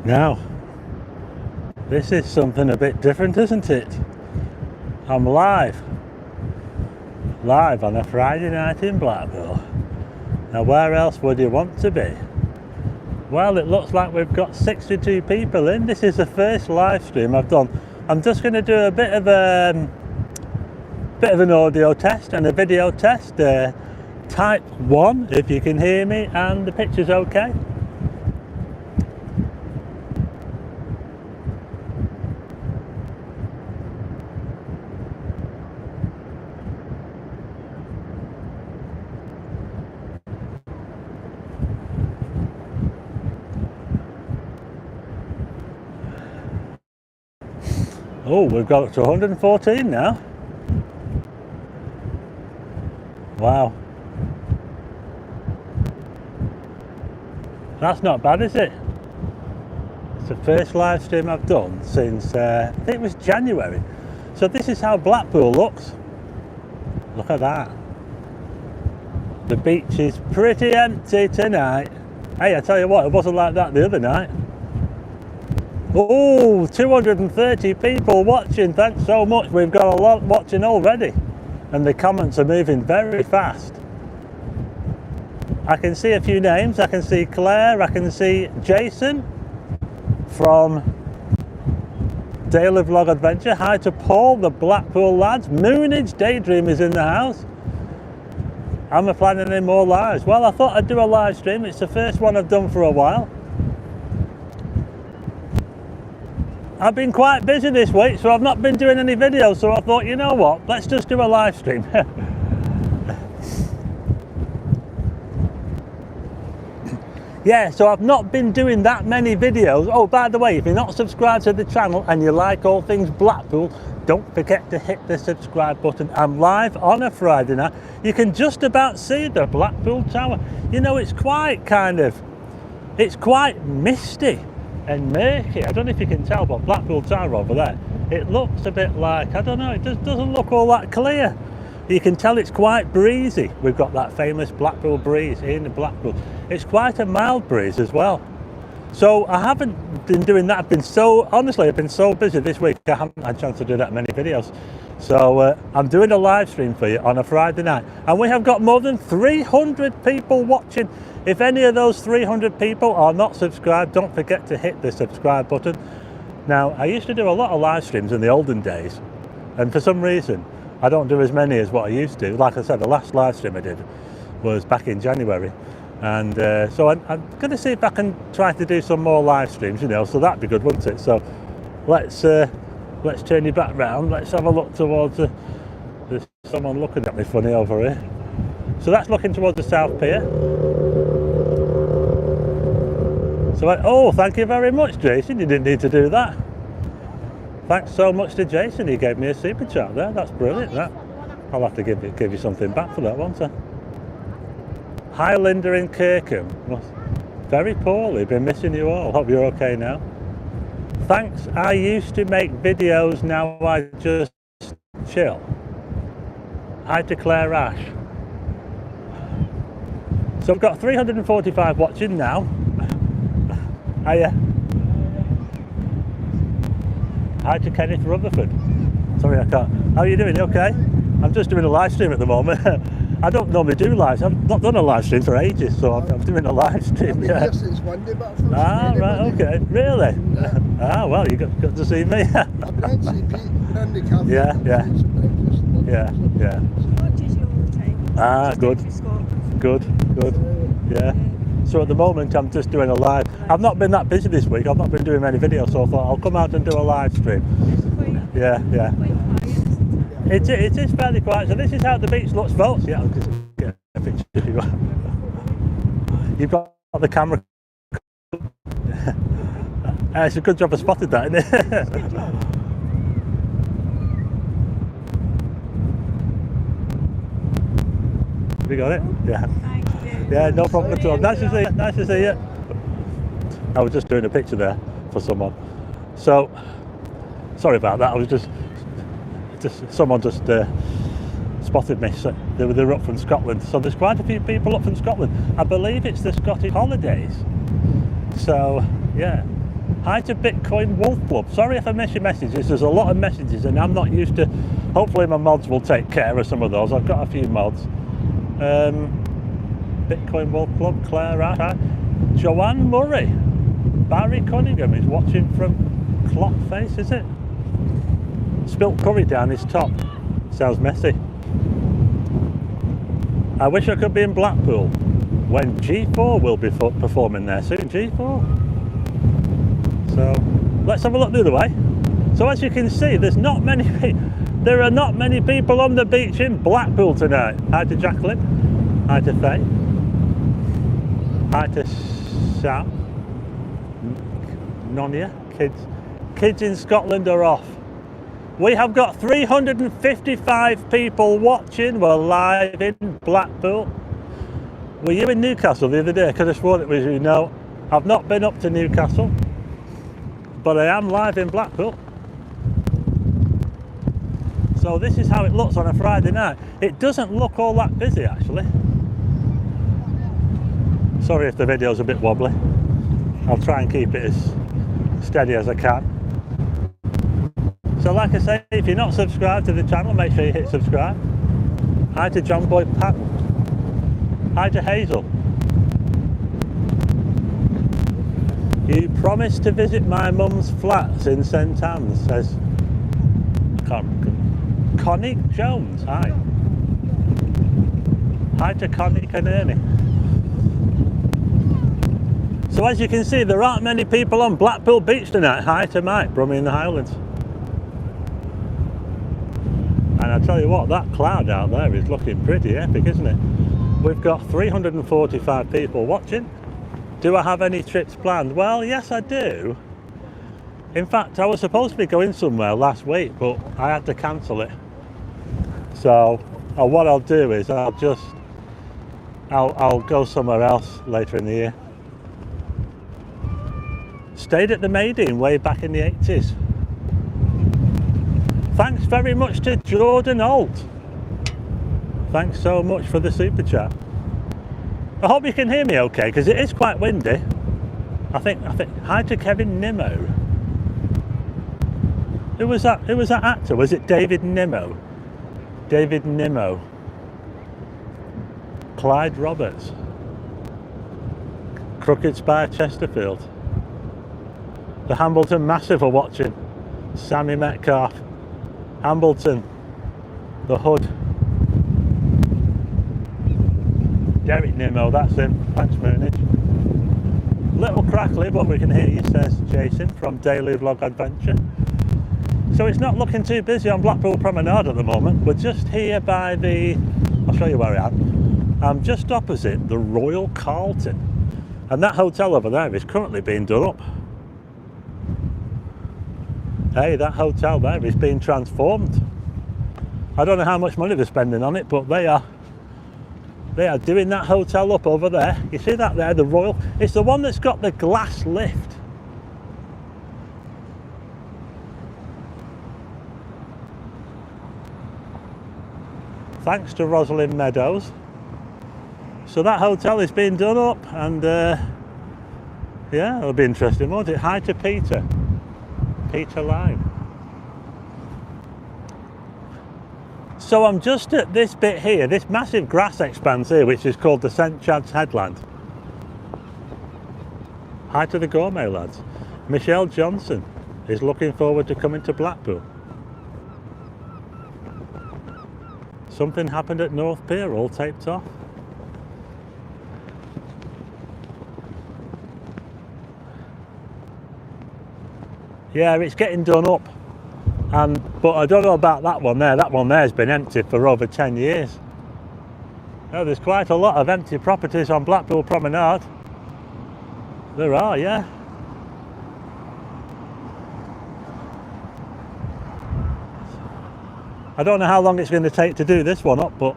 Now, this is something a bit different, isn't it? I'm live on a Friday night in Blackpool. Now, where else would you want to be? Well, it looks like we've got 62 people in. This is the first live stream I've done. I'm just going to do a bit of an audio test and a video test. Type 1 if you can hear me and the picture's okay. Oh, we've got up to 114 now. Wow. That's not bad, is it? It's the first live stream I've done since, I think it was January. So this is how Blackpool looks. Look at that. The beach is pretty empty tonight. Hey, I tell you what, it wasn't like that the other night. Oh, 230 people watching, thanks so much. We've got a lot watching already. And the comments are moving very fast. I can see a few names. I can see Claire, I can see Jason from Daily Vlog Adventure. Hi to Paul, the Blackpool lads. Moonage Daydream is in the house. Am I planning any more lives? Well, I thought I'd do a live stream. It's the first one I've done for a while. I've been quite busy this week, so I've not been doing any videos, so I thought, you know what, let's just do a live stream. Yeah, so I've not been doing that many videos. Oh, by the way, if you're not subscribed to the channel and you like all things Blackpool, don't forget to hit the subscribe button. I'm live on a Friday night. You can just about see the Blackpool Tower. You know, it's quite misty and murky. I don't know if you can tell, but Blackpool Tower over there, it looks a bit like, I don't know, it just doesn't look all that clear. You can tell it's quite breezy. We've got that famous Blackpool breeze in Blackpool. It's quite a mild breeze as well. So I haven't been doing that. I've been so busy this week, I haven't had a chance to do that many videos. So I'm doing a live stream for you on a Friday night. And we have got more than 300 people watching. If any of those 300 people are not subscribed, don't forget to hit the subscribe button. Now, I used to do a lot of live streams in the olden days. And for some reason, I don't do as many as what I used to. Like I said, the last live stream I did was back in January. And so I'm going to see if I can try to do some more live streams, you know, so that'd be good, wouldn't it? So let's turn you back round. Let's have a look towards there's someone looking at me funny over here. So that's looking towards the South Pier. So oh, thank you very much, Jason. You didn't need to do that. Thanks so much to Jason. He gave me a super chat there. That's brilliant. That I'll have to give you something back for that, won't I? Hi, Linda in Kirkham. Very poorly. Been missing you all. Hope you're okay now. Thanks. I used to make videos. Now I just chill. Hi to Claire Ash. So I've got 345 watching now. Hiya. Hi to Kenneth Rutherford. Sorry, I can't. How are you doing? You okay? I'm just doing a live stream at the moment. I don't normally do lives. I've not done a live stream for ages, so I'm doing a live stream. Yeah. Ah, right, okay. Really? Yeah. Ah, well, you got to see me. I've been out to see Pete in the cafe. Yeah. Watches you all the time. Ah, good. Yeah. So at the moment, I'm just doing a live. I've not been that busy this week. I've not been doing many videos, so I thought I'll come out and do a live stream. Yeah. It is fairly quiet. So this is how the beach looks, folks. Yeah, I'll just get a picture if you want. You've got the camera. It's a good job I spotted that, isn't it? Have you got it? Yeah. Yeah, no problem at all. Nice to see you. Nice to see you. I was just doing a picture there for someone. So, sorry about that. I was just someone just spotted me. So they were up from Scotland. So there's quite a few people up from Scotland. I believe it's the Scottish holidays. So yeah, Hi to Bitcoin Wolf Club. Sorry if I miss your messages. There's a lot of messages and I'm not used to. Hopefully my mods will take care of some of those. I've got a few mods. Bitcoin Wolf Club, Claire, right. Joanne Murray. Barry Cunningham is watching from Clockface, is it? Spilt curry down his top. Sounds messy. I wish I could be in Blackpool when G4 will be performing there soon. G4. So let's have a look the other way. So as you can see, there are not many people on the beach in Blackpool tonight. Hi to Jacqueline. Hi to Faye. Hi to Sam. Nonia. Kids in Scotland are off. We have got 355 people watching. We're live in Blackpool. Were you in Newcastle the other day? I could have sworn it was you. No, I've not been up to Newcastle, but I am live in Blackpool. So this is how it looks on a Friday night. It doesn't look all that busy actually. Sorry if the video's a bit wobbly. I'll try and keep it as steady as I can. So like I say, if you're not subscribed to the channel, make sure you hit subscribe. Hi to John Boy Patton. Hi to Hazel. You promised to visit my mum's flats in St Anne's, says Connie Jones. Hi. Hi to Connie and Ernie. So as you can see, there aren't many people on Blackpool Beach tonight. Hi to Mike, Brummie in the Highlands. And I tell you what, that cloud out there is looking pretty epic, isn't it? We've got 345 people watching. Do I have any trips planned? Well, yes, I do. In fact, I was supposed to be going somewhere last week, but I had to cancel it. So what I'll do is I'll go somewhere else later in the year. Stayed at the Maiden way back in the 80s. Thanks very much to Jordan Alt. Thanks so much for the super chat. I hope you can hear me okay, because it is quite windy. I think hi to Kevin Nimmo. Who was that actor? Was it David Nimmo? David Nimmo. Clyde Roberts. Crooked Spire Chesterfield. The Hambleton Massive are watching. Sammy Metcalf. Hambleton. The Hood. Derek Nimmo, that's him. Thanks, Moonage. Little crackly, but we can hear you, says Jason from Daily Vlog Adventure. So it's not looking too busy on Blackpool Promenade at the moment. We're just here by the... I'll show you where I am. I'm just opposite the Royal Carlton. And that hotel over there is currently being done up. Hey, that hotel there is being transformed. I don't know how much money they're spending on it, but they are doing that hotel up over there. You see that there, the Royal? It's the one that's got the glass lift. Thanks to Rosalind Meadows. So that hotel is being done up, and yeah, it'll be interesting, won't it? Hi to Peter Line. So I'm just at this bit here, this massive grass expanse here, which is called the St Chad's Headland. Hi to the Gourmet lads. Michelle Johnson is looking forward to coming to Blackpool. Something happened at North Pier, all taped off. Yeah, it's getting done up. But I don't know about that one there. That one there has been empty for over 10 years. Oh, there's quite a lot of empty properties on Blackpool Promenade. There are, yeah. I don't know how long it's going to take to do this one up, but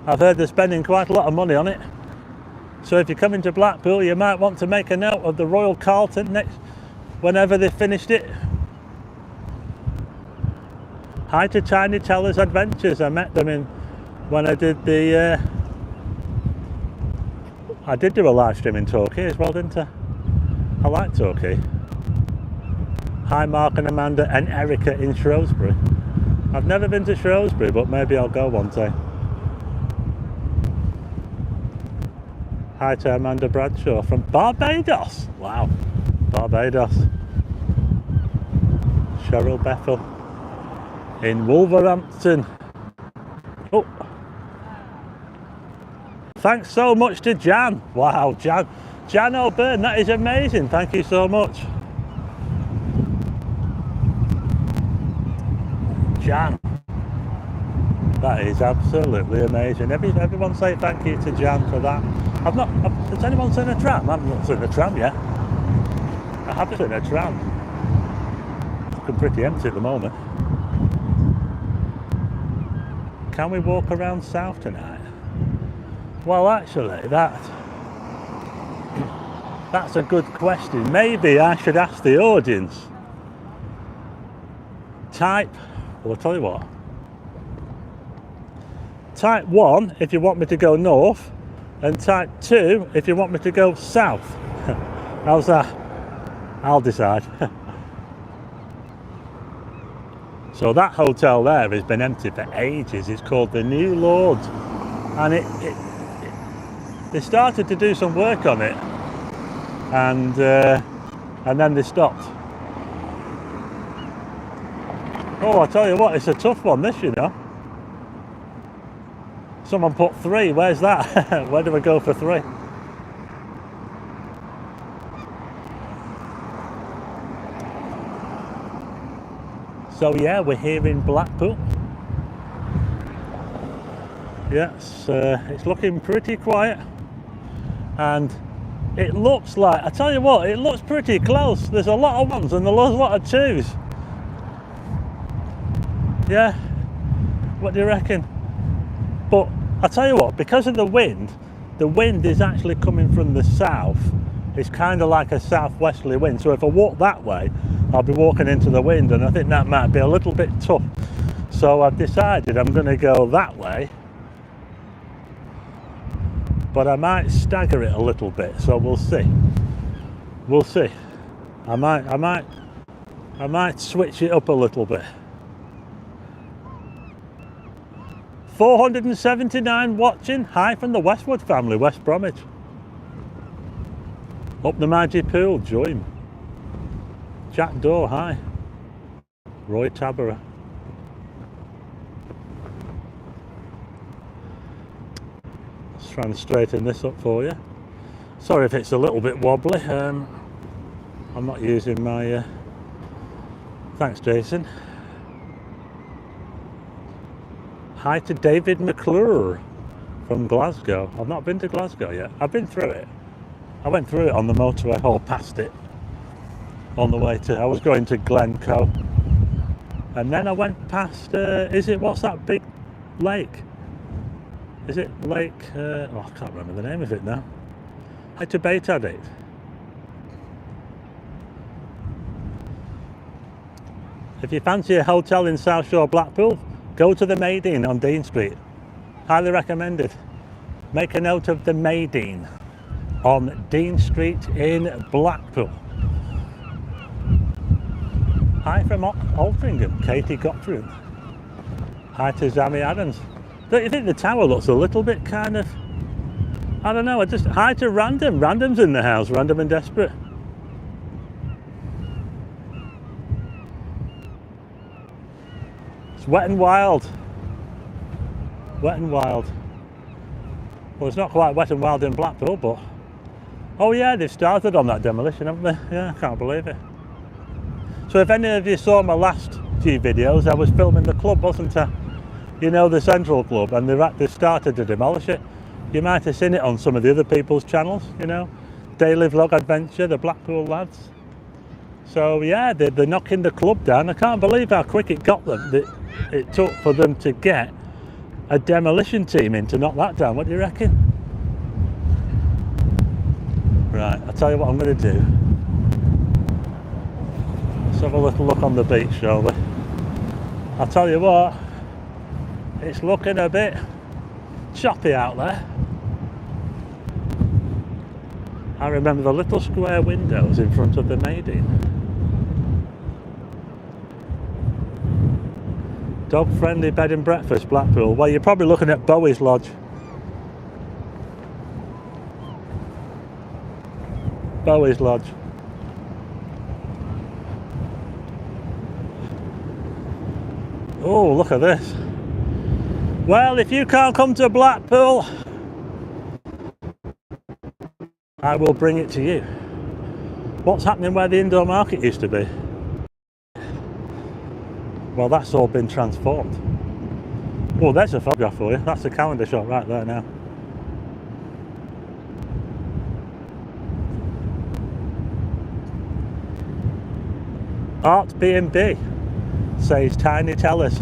I've heard they're spending quite a lot of money on it. So if you're coming to Blackpool, you might want to make a note of the Royal Carlton whenever they've finished it. Hi to Tiny Teller's Adventures. I met them when I did the I did do a live stream in Torquay as well, didn't I? I like Torquay. Hi Mark and Amanda and Erica in Shrewsbury. I've never been to Shrewsbury, but maybe I'll go one day. Hi to Amanda Bradshaw from Barbados. Wow, Barbados. Cheryl Bethel in Wolverhampton. Oh, thanks so much to Jan. Wow, Jan O'Byrne, that is amazing. Thank you so much. Jan, that is absolutely amazing. Everyone say thank you to Jan for that. Has anyone seen a tram? I've not seen a tram yet. I haven't seen a tram. It's looking pretty empty at the moment. Can we walk around south tonight? Well, actually, that's a good question. Maybe I should ask the audience. Well, I'll tell you what. Type 1 if you want me to go north, and type 2 if you want me to go south. How's that? I'll decide. So that hotel there has been empty for ages. It's called the New Lords, and they started to do some work on it, and then they stopped. Oh, I tell you what, it's a tough one, this, you know. Someone put 3, where's that? Where do we go for 3? So yeah, we're here in Blackpool. Yes, it's looking pretty quiet. And it looks like, I tell you what, it looks pretty close. There's a lot of ones and there's a lot of twos. Yeah, what do you reckon? But I tell you what, because of the wind is actually coming from the south. It's kind of like a southwesterly wind. So if I walk that way, I'll be walking into the wind, and I think that might be a little bit tough. So I've decided I'm going to go that way, but I might stagger it a little bit. So we'll see. We'll see. I might switch it up a little bit. 479 watching. Hi from the Westwood family, West Bromwich. Up the Magic Pool, join. Jack Doe, hi. Roy Tabera. Let's try and straighten this up for you. Sorry if it's a little bit wobbly. I'm not using my... Thanks, Jason. Hi to David McClure from Glasgow. I've not been to Glasgow yet. I've been through it. I went through it on the motorway, or past it. On the way to, I was going to Glencoe. And then I went past, what's that big lake? Is it Lake, I can't remember the name of it now. Hi to Bait. If you fancy a hotel in South Shore Blackpool, go to the Maid Inn on Dean Street. Highly recommended. Make a note of the Maid Inn on Dean Street in Blackpool. Hi from Altrincham, Katie Gottfried. Hi to Zammy Adams. Don't you think the tower looks a little bit kind of, I don't know, hi to Random. Random's in the house, Random and Desperate. It's wet and wild. Wet and wild. Well, it's not quite wet and wild in Blackpool, but... Oh yeah, they've started on that demolition, haven't they? Yeah, I can't believe it. So if any of you saw my last few videos, I was filming the club, wasn't I? You know, the Central Club, and they've started to demolish it. You might have seen it on some of the other people's channels, you know. Daily Vlog Adventure, the Blackpool lads. So yeah, they're knocking the club down. I can't believe how quick it got them. It took for them to get a demolition team in to knock that down. What do you reckon? Right, I'll tell you what I'm going to do. Let's have a little look on the beach, shall we? I'll tell you what, it's looking a bit choppy out there. I remember the little square windows in front of the Maid Inn. Dog-friendly bed and breakfast, Blackpool. Well, you're probably looking at Bowie's Lodge. Bowie's Lodge. Oh, look at this. Well, if you can't come to Blackpool, I will bring it to you. What's happening where the indoor market used to be? Well, that's all been transformed. Oh, there's a photograph for you. That's a calendar shot right there now. Art B&B, says Tiny Tellers.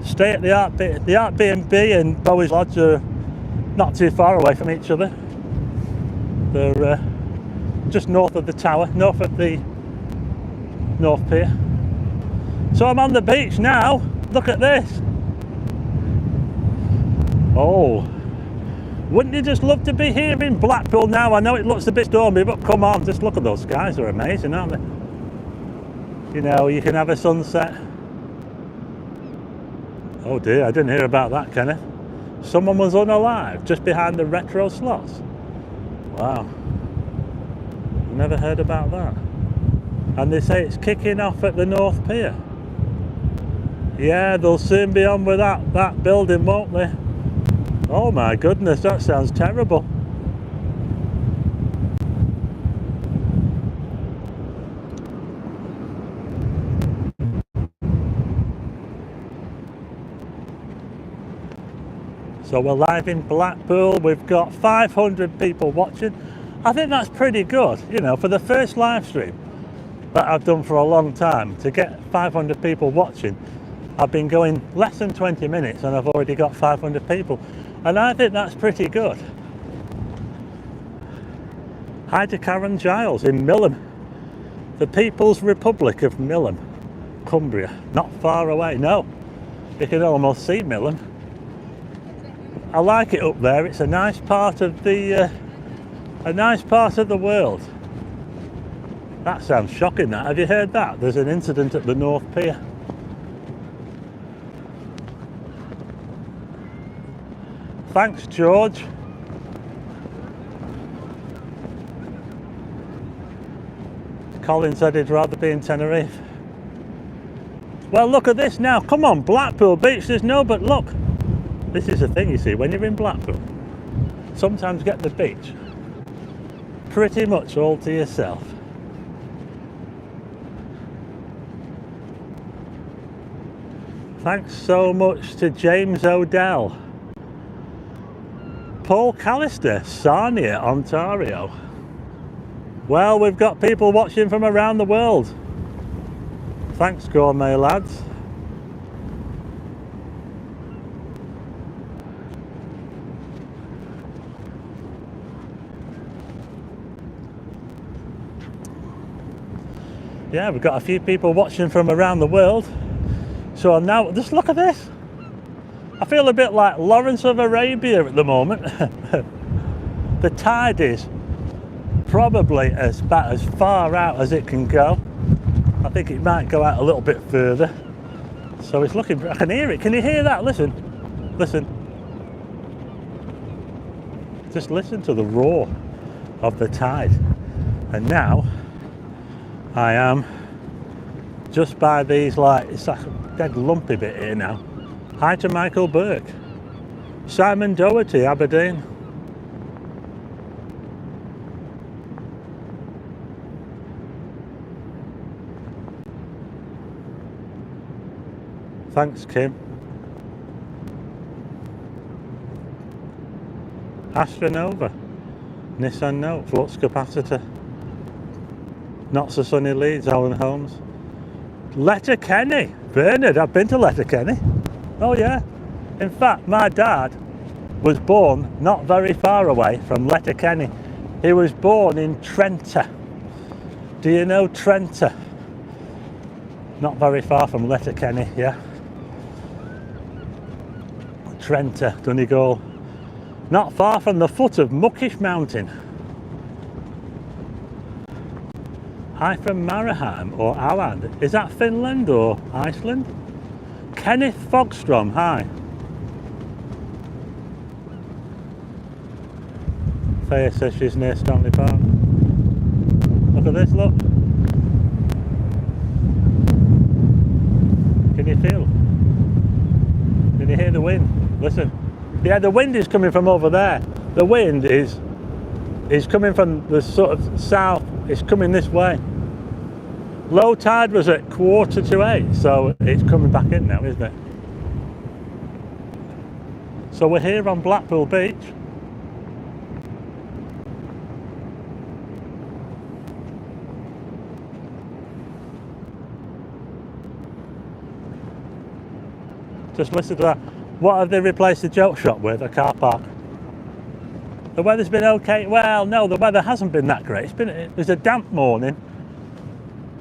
Stay at the Art B&B and Bowie's Lodge are not too far away from each other. They're just north of the tower, north of the North Pier. So I'm on the beach now. Look at this. Oh, wouldn't you just love to be here in Blackpool now? I know it looks a bit stormy, but come on, just look at those skies. They're amazing, aren't they? You know, you can have a sunset. Oh dear, I didn't hear about that, Kenneth. Someone was unalive just behind the retro slots. Wow. Never heard about that. And they say it's kicking off at the North Pier. Yeah, they'll soon be on with that building, won't they? Oh my goodness, that sounds terrible. So we're live in Blackpool. We've got 500 people watching. I think that's pretty good, you know, for the first live stream that I've done for a long time. To get 500 people watching, I've been going less than 20 minutes and I've already got 500 people. And I think that's pretty good. Hi to Karen Giles in Millham, the People's Republic of Millham, Cumbria. Not far away, no. You can almost see Millham. I like it up there. It's a nice part of the world. That sounds shocking, that. Have you heard that? There's an incident at the North Pier. Thanks, George. Colin said he'd rather be in Tenerife. Well, look at this now. Come on, Blackpool Beach. There's no but look. This is the thing, you see, when you're in Blackpool, sometimes get the beach pretty much all to yourself. Thanks so much to James Odell. Paul Callister, Sarnia, Ontario. Well, we've got people watching from around the world. Thanks, gourmet lads. Yeah, we've got a few people watching from around the world. So now, just look at this. I feel a bit like Lawrence of Arabia at the moment. The tide is probably about as far out as it can go. I think it might go out a little bit further. So it's looking, I can hear it. Can you hear that? Listen, listen. Just listen to the roar of the tide. And now, I am just by these, like, it's like a dead lumpy bit here now. Hi to Michael Burke. Simon Doherty, Aberdeen. Thanks, Kim. Astronova. Nissan Note, flux capacitor. Not so sunny Leeds, Alan Holmes. Letterkenny. Bernard, I've been to Letterkenny. Oh yeah. In fact, my dad was born not very far away from Letterkenny. He was born in Trenta. Do you know Trenta? Not very far from Letterkenny, yeah. Trenta, Donegal. Not far from the foot of Muckish Mountain. Hi from Mariehamn or Åland. Is that Finland or Iceland? Kenneth Fogstrom, hi. Thea says she's near Stanley Park. Look at this, look. Can you feel? Can you hear the wind? Listen. Yeah, the wind is coming from over there. The wind is coming from the sort of south. It's coming this way. Low tide was at 7:45, so it's coming back in now, isn't it? So we're here on Blackpool Beach. Just listen to that. What have they replaced the joke shop with? A car park. The weather's been okay. Well, no, the weather hasn't been that great. It's a damp morning.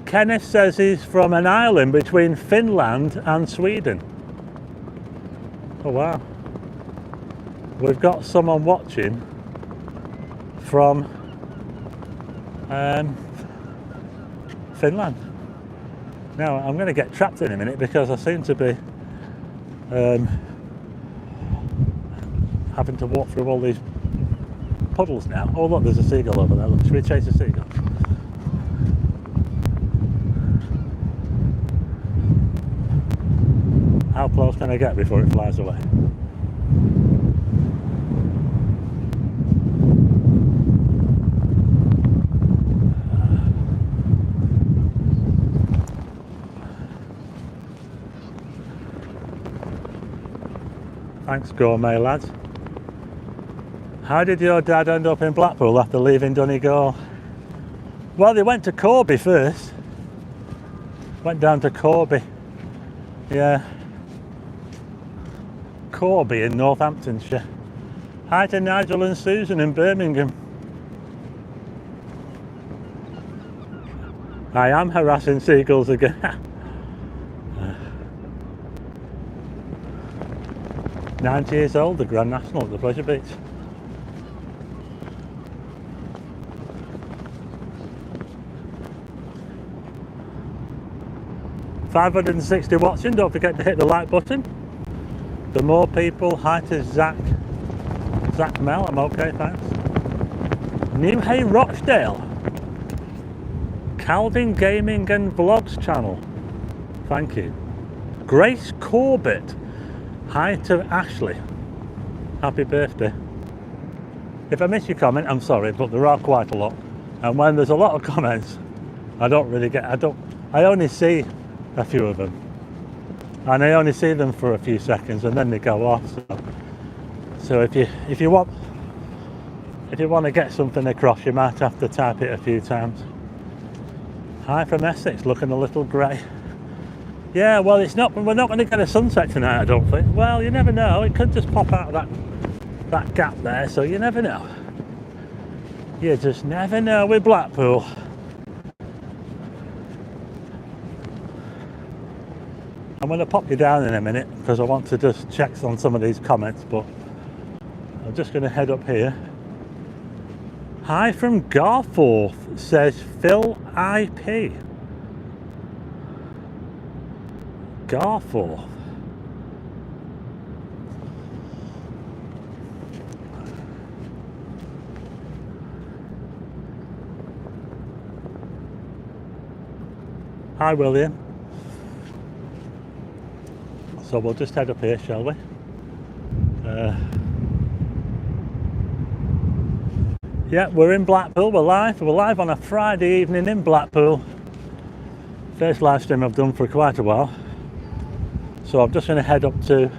Kenneth says he's from an island between Finland and Sweden. Oh wow. We've got someone watching from Finland. Now I'm going to get trapped in a minute because I seem to be having to walk through all these puddles now. Oh look, there's a seagull over there. Look, should we chase a seagull? How close can I get before it flies away? Thanks, gourmet lads. How did your dad end up in Blackpool after leaving Donegal? Well, they went to Corby first. Went down to Corby. Yeah. Corby in Northamptonshire. Hi to Nigel and Susan in Birmingham. I am harassing seagulls again. 90 years old, the Grand National at the Pleasure Beach. $560 watching, don't forget to hit the like button. The more people, hi to Zach Mel, I'm okay, thanks. New Hay Rochdale, Calvin Gaming and Vlogs channel, thank you. Grace Corbett, hi to Ashley, happy birthday. If I miss your comment, I'm sorry, but there are quite a lot. And when there's a lot of comments, I only see a few of them. And I only see them for a few seconds and then they go off. So if you want to get something across, you might have to type it a few times. Hi from Essex, looking a little grey. Yeah, well, we're not going to get a sunset tonight, I don't think. Well, you never know. It could just pop out of that gap there, so you never know. You just never know with Blackpool. I'm going to pop you down in a minute because I want to just check on some of these comments, but I'm just going to head up here. Hi from Garforth, says Phil IP. Garforth. Hi William. So we'll just head up here, shall we? Yeah, we're in Blackpool, we're live on a Friday evening in Blackpool. First live stream I've done for quite a while. So I'm just going to head up the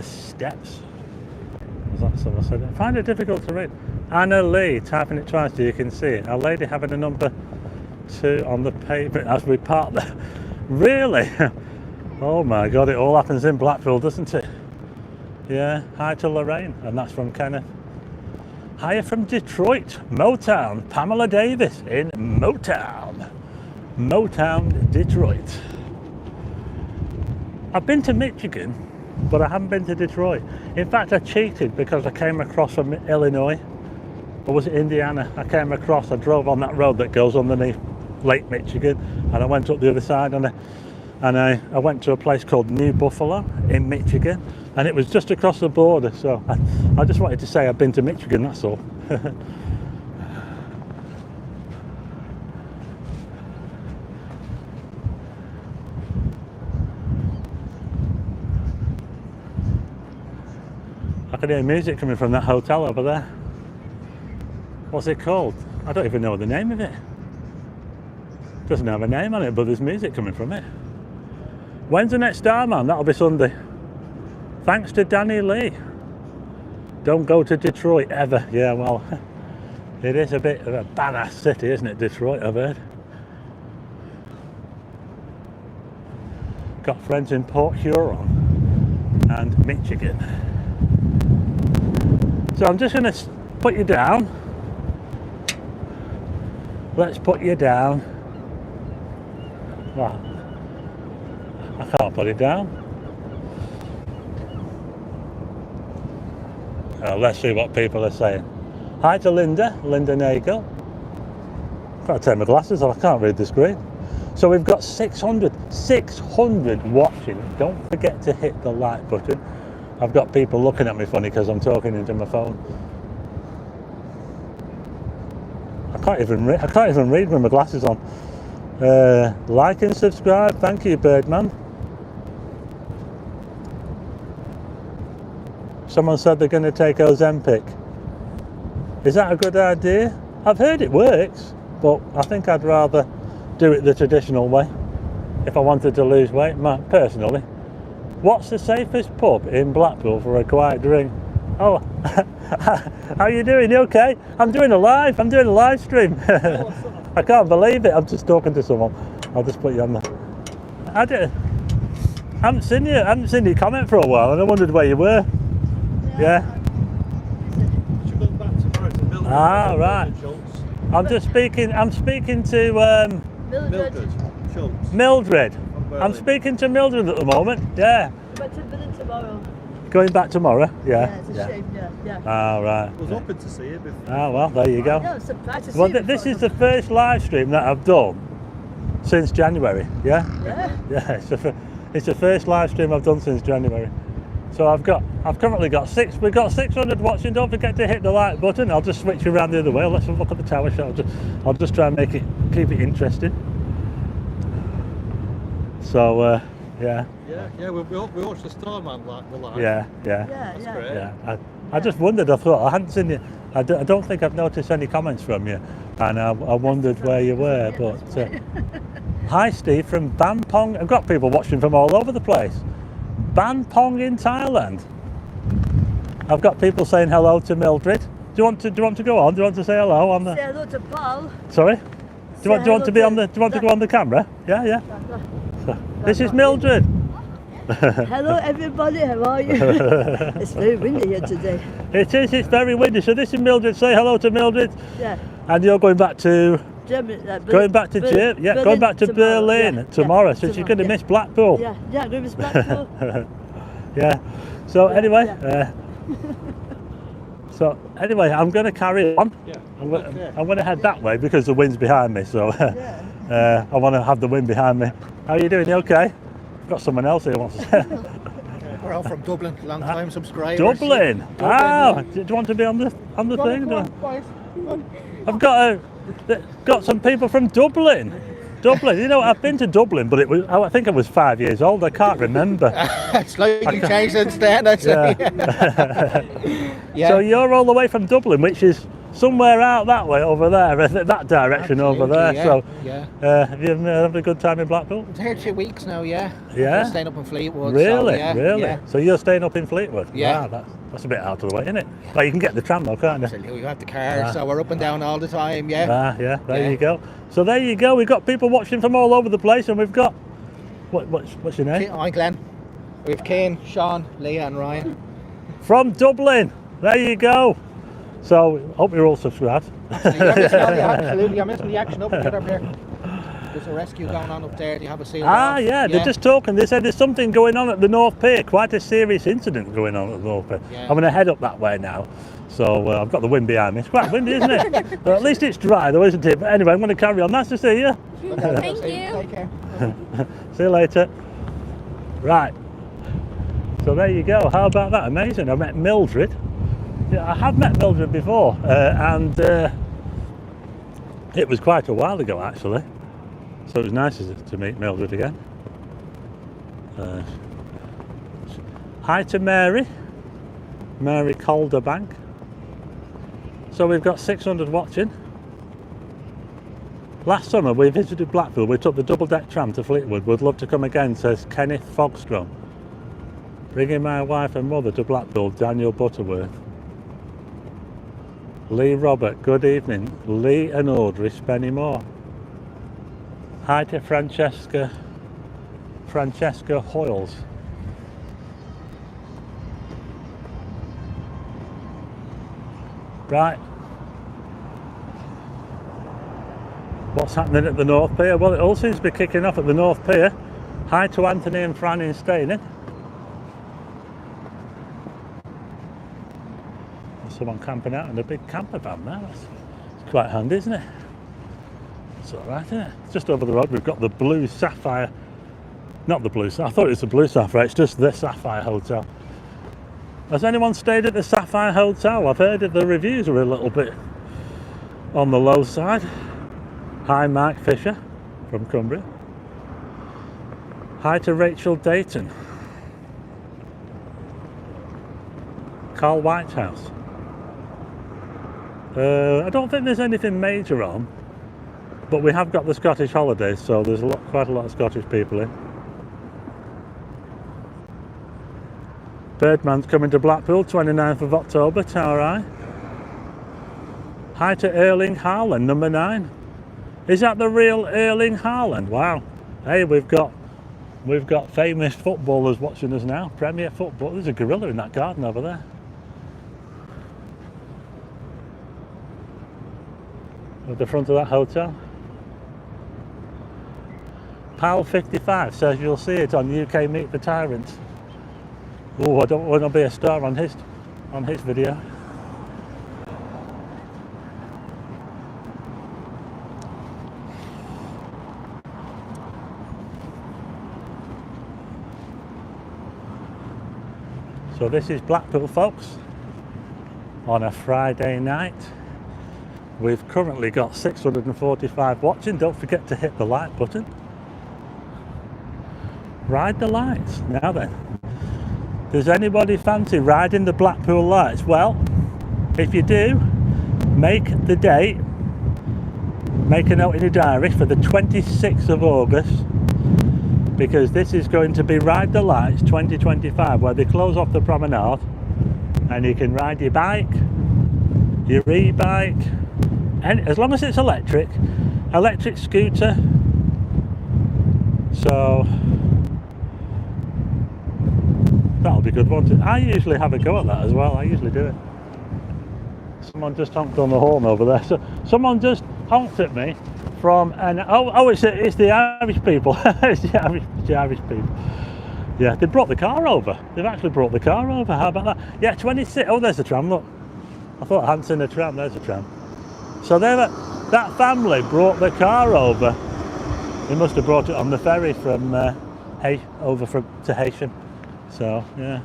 steps. That's what I said. I find it difficult to read. Anna Lee, typing it twice so you can see it. A lady having a number 2 on the pavement as we park there. Really? Oh my God, it all happens in Blackpool, doesn't it? Yeah, hi to Lorraine, and that's from Kenneth. Hiya from Detroit, Motown, Pamela Davis in Motown, Detroit. I've been to Michigan, but I haven't been to Detroit. In fact, I cheated because I came across from Illinois, or was it Indiana? I drove on that road that goes underneath Lake Michigan, and I went up the other side, and and I went to a place called New Buffalo in Michigan, and it was just across the border. So I just wanted to say I've been to Michigan. That's all. I can hear music coming from that hotel over there. What's it called? I don't even know the name of it. Doesn't have a name on it, but there's music coming from it. When's the next Starman? That'll be Sunday. Thanks to Danny Lee. Don't go to Detroit ever. Yeah, well, it is a bit of a badass city, isn't it, Detroit, I've heard. Got friends in Port Huron and Michigan. So I'm just going to put you down. Let's put you down. Well, I can't put it down. Let's see what people are saying. Hi to Linda Nagel. I've got to take my glasses off, I can't read the screen. So we've got 600 watching. Don't forget to hit the like button. I've got people looking at me funny because I'm talking into my phone. I can't even read with my glasses on. Like and subscribe. Thank you, Birdman. Someone said they're going to take Ozempic. Is that a good idea? I've heard it works, but I think I'd rather do it the traditional way if I wanted to lose weight, personally. What's the safest pub in Blackpool for a quiet drink? Oh, how you doing? You okay? I'm doing a live stream. I can't believe it. I'm just talking to someone. I'll just put you on there. I haven't seen your comment for a while, and I wondered where you were. Yeah. Should go back tomorrow to Mildred. Right. I'm speaking to Mildred Schultz. Mildred. I'm speaking to Mildred at the moment. Yeah. But to visit tomorrow. Going back tomorrow. Yeah. Yeah, it's a shame. Yeah. Right. I was hoping to see you before. Well, there you go. No, I'm surprised to see Well, you this before. is the first live stream that I've done since January. Yeah. Yeah. It's the first live stream I've done since January. So I've currently got we've got 600 watching. Don't forget to hit the like button. I'll just switch you around the other way. Let's have a look at the tower shot. I'll just try and keep it interesting. So yeah. Yeah. We watched the Starman live. Yeah. That's great. Yeah. I just wondered. I thought I hadn't seen you. I don't think I've noticed any comments from you, and I wondered where you were. But hi, Steve from Bampong. I've got people watching from all over the place. Bampong in Thailand. I've got people saying hello to Mildred. Do you want to go on? Do you want to say hello on the? Say hello to Paul. Sorry. Do you want to be on the? Do you want to go on the camera? Yeah. This is Mildred. Hello everybody, how are you? It's very windy here today. It is. It's very windy. So this is Mildred. Say hello to Mildred. Yeah. And you're going back to. Germany, Going back to Germany. Yeah. Going back to Berlin tomorrow. So you're going to miss Blackpool. Yeah. Going to miss Blackpool. Yeah. So anyway. Yeah. So anyway, I'm going to carry on. Yeah. I'm going to head that way because the wind's behind me. So I want to have the wind behind me. How are you doing? You okay? Got someone else here wants to say. We're all from Dublin, long time subscribers. Dublin. Ah, do you want to be on the thing? I've got some people from Dublin. You know, I've been to Dublin, but I think I was 5 years old. I can't remember. Slightly changed since then, I'd say. Yeah. So you're all the way from Dublin, which is somewhere out that way over there, that direction over there. Yeah, so yeah. have you had a good time in Blackpool? I'm here 2 weeks now, yeah. Yeah? I'm staying up in Fleetwood. Really? So, yeah, Really? Yeah. So you're staying up in Fleetwood? Yeah. Wow, that's a bit out of the way, isn't it? Well, you can get the tram though, can't you? Absolutely, we have the car, so we're up and down all the time, yeah. There you go. So there you go, we've got people watching from all over the place, and we've got, what's your name? I'm Glenn. We have Kane, Sean, Leah and Ryan. From Dublin, there you go. So, hope you're all subscribed. Absolutely, I'm missing the action up and get up here. There's a rescue going on up there. Do you have a seal? Ah, yeah, they're just talking. They said there's something going on at the North Pier, quite a serious incident going on at the North Pier. Yeah. I'm going to head up that way now. So I've got the wind behind me. It's quite windy, isn't it? But at least it's dry though, isn't it? But anyway, I'm going to carry on. Nice to see you. Thank you. Take care. See you later. Right. So there you go. How about that? Amazing. I met Mildred. Yeah, I have met Mildred before, and it was quite a while ago actually. So it was nice to meet Mildred again. Hi to Mary Calderbank. So we've got 600 watching. Last summer we visited Blackpool. We took the double-deck tram to Fleetwood. Would love to come again, says Kenneth Fogstrom. Bringing my wife and mother to Blackpool, Daniel Butterworth. Lee Robert, good evening. Lee and Audrey Spennymoor. Hi to Francesca Hoyles. Right. What's happening at the North Pier? Well, it all seems to be kicking off at the North Pier. Hi to Anthony and Fran in Staining. There's someone camping out in a big camper van there. It's quite handy, isn't it? It's all right, isn't it? Just over the road we've got the Blue Sapphire. Not the Blue Sapphire, I thought it was the Blue Sapphire, it's just the Sapphire Hotel. Has anyone stayed at the Sapphire Hotel? I've heard that the reviews are a little bit on the low side. Hi Mike Fisher from Cumbria. Hi to Rachel Dayton. Carl Whitehouse. I don't think there's anything major on, but we have got the Scottish holidays, so there's quite a lot of Scottish people in. Birdman's coming to Blackpool, 29th of October, Tower Eye. Hi to Erling Haaland, number 9. Is that the real Erling Haaland? Wow. Hey, we've got famous footballers watching us now. Premier football. There's a gorilla in that garden over there. At the front of that hotel. Pal55 says you'll see it on UK Meet the Tyrants. Oh, I don't want to be a star on his video. So this is Blackpool, folks, on a Friday night. We've currently got 645 watching. Don't forget to hit the like button. Ride the lights. Now then, does anybody fancy riding the Blackpool lights? Well, if you do, make the date, make a note in your diary for the 26th of August, because this is going to be Ride the Lights 2025, where they close off the promenade and you can ride your bike, your e-bike, and as long as it's electric scooter. So that'll be good, won't it? I usually have a go at that as well. I usually do it. Someone just honked on the horn over there. So someone just honked at me from an it's the Irish people. It's the Irish people. Yeah, they brought the car over. They've actually brought the car over. How about that? Yeah, 26. Oh, there's a tram. Look, I thought I hadn't seen a tram. There's a tram. So that family brought the car over. They must have brought it on the ferry from to Heysham. So yeah.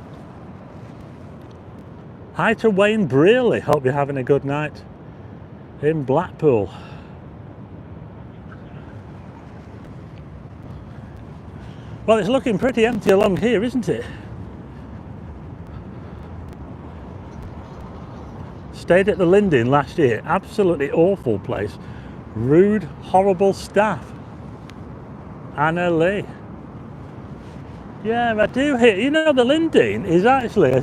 Hi to Wayne Brearley. Hope you're having a good night in Blackpool. Well, it's looking pretty empty along here, isn't it? Stayed at the Linden last year. Absolutely awful place. Rude, horrible staff. Anna Lee. Yeah, I do hear. You know, the Linden is actually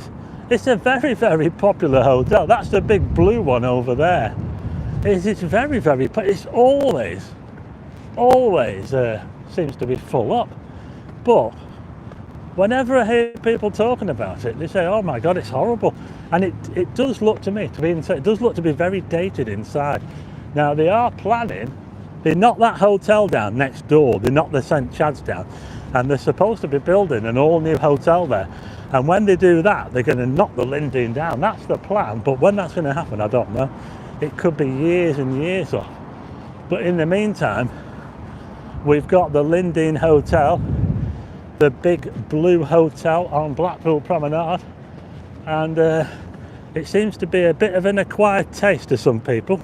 it's a very, very popular hotel. That's the big blue one over there. It's very, very. It's always seems to be full up. But whenever I hear people talking about it, they say, "Oh my God, it's horrible," and it does look to me to be inside. It does look to be very dated inside. Now they are planning They knocked that hotel down next door. They knocked the St Chad's down, and they're supposed to be building an all-new hotel there. And when they do that, they're going to knock the Lindeen down. That's the plan. But when that's going to happen, I don't know. It could be years and years off. But in the meantime, we've got the Lindeen Hotel, the big blue hotel on Blackpool Promenade, and it seems to be a bit of an acquired taste to some people.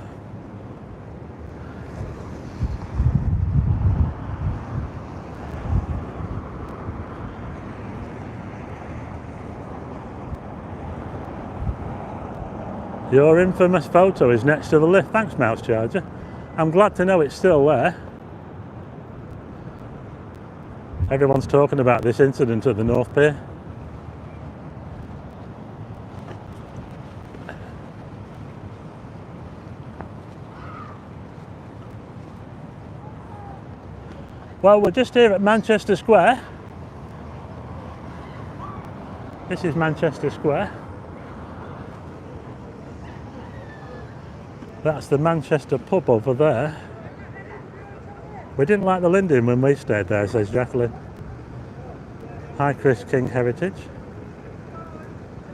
Your infamous photo is next to the lift. Thanks, Mouse Charger. I'm glad to know it's still there. Everyone's talking about this incident at the North Pier. Well, we're just here at Manchester Square. This is Manchester Square. That's the Manchester pub over there. We didn't like the Lindeen when we stayed there, says Jacqueline. Hi, Chris King Heritage.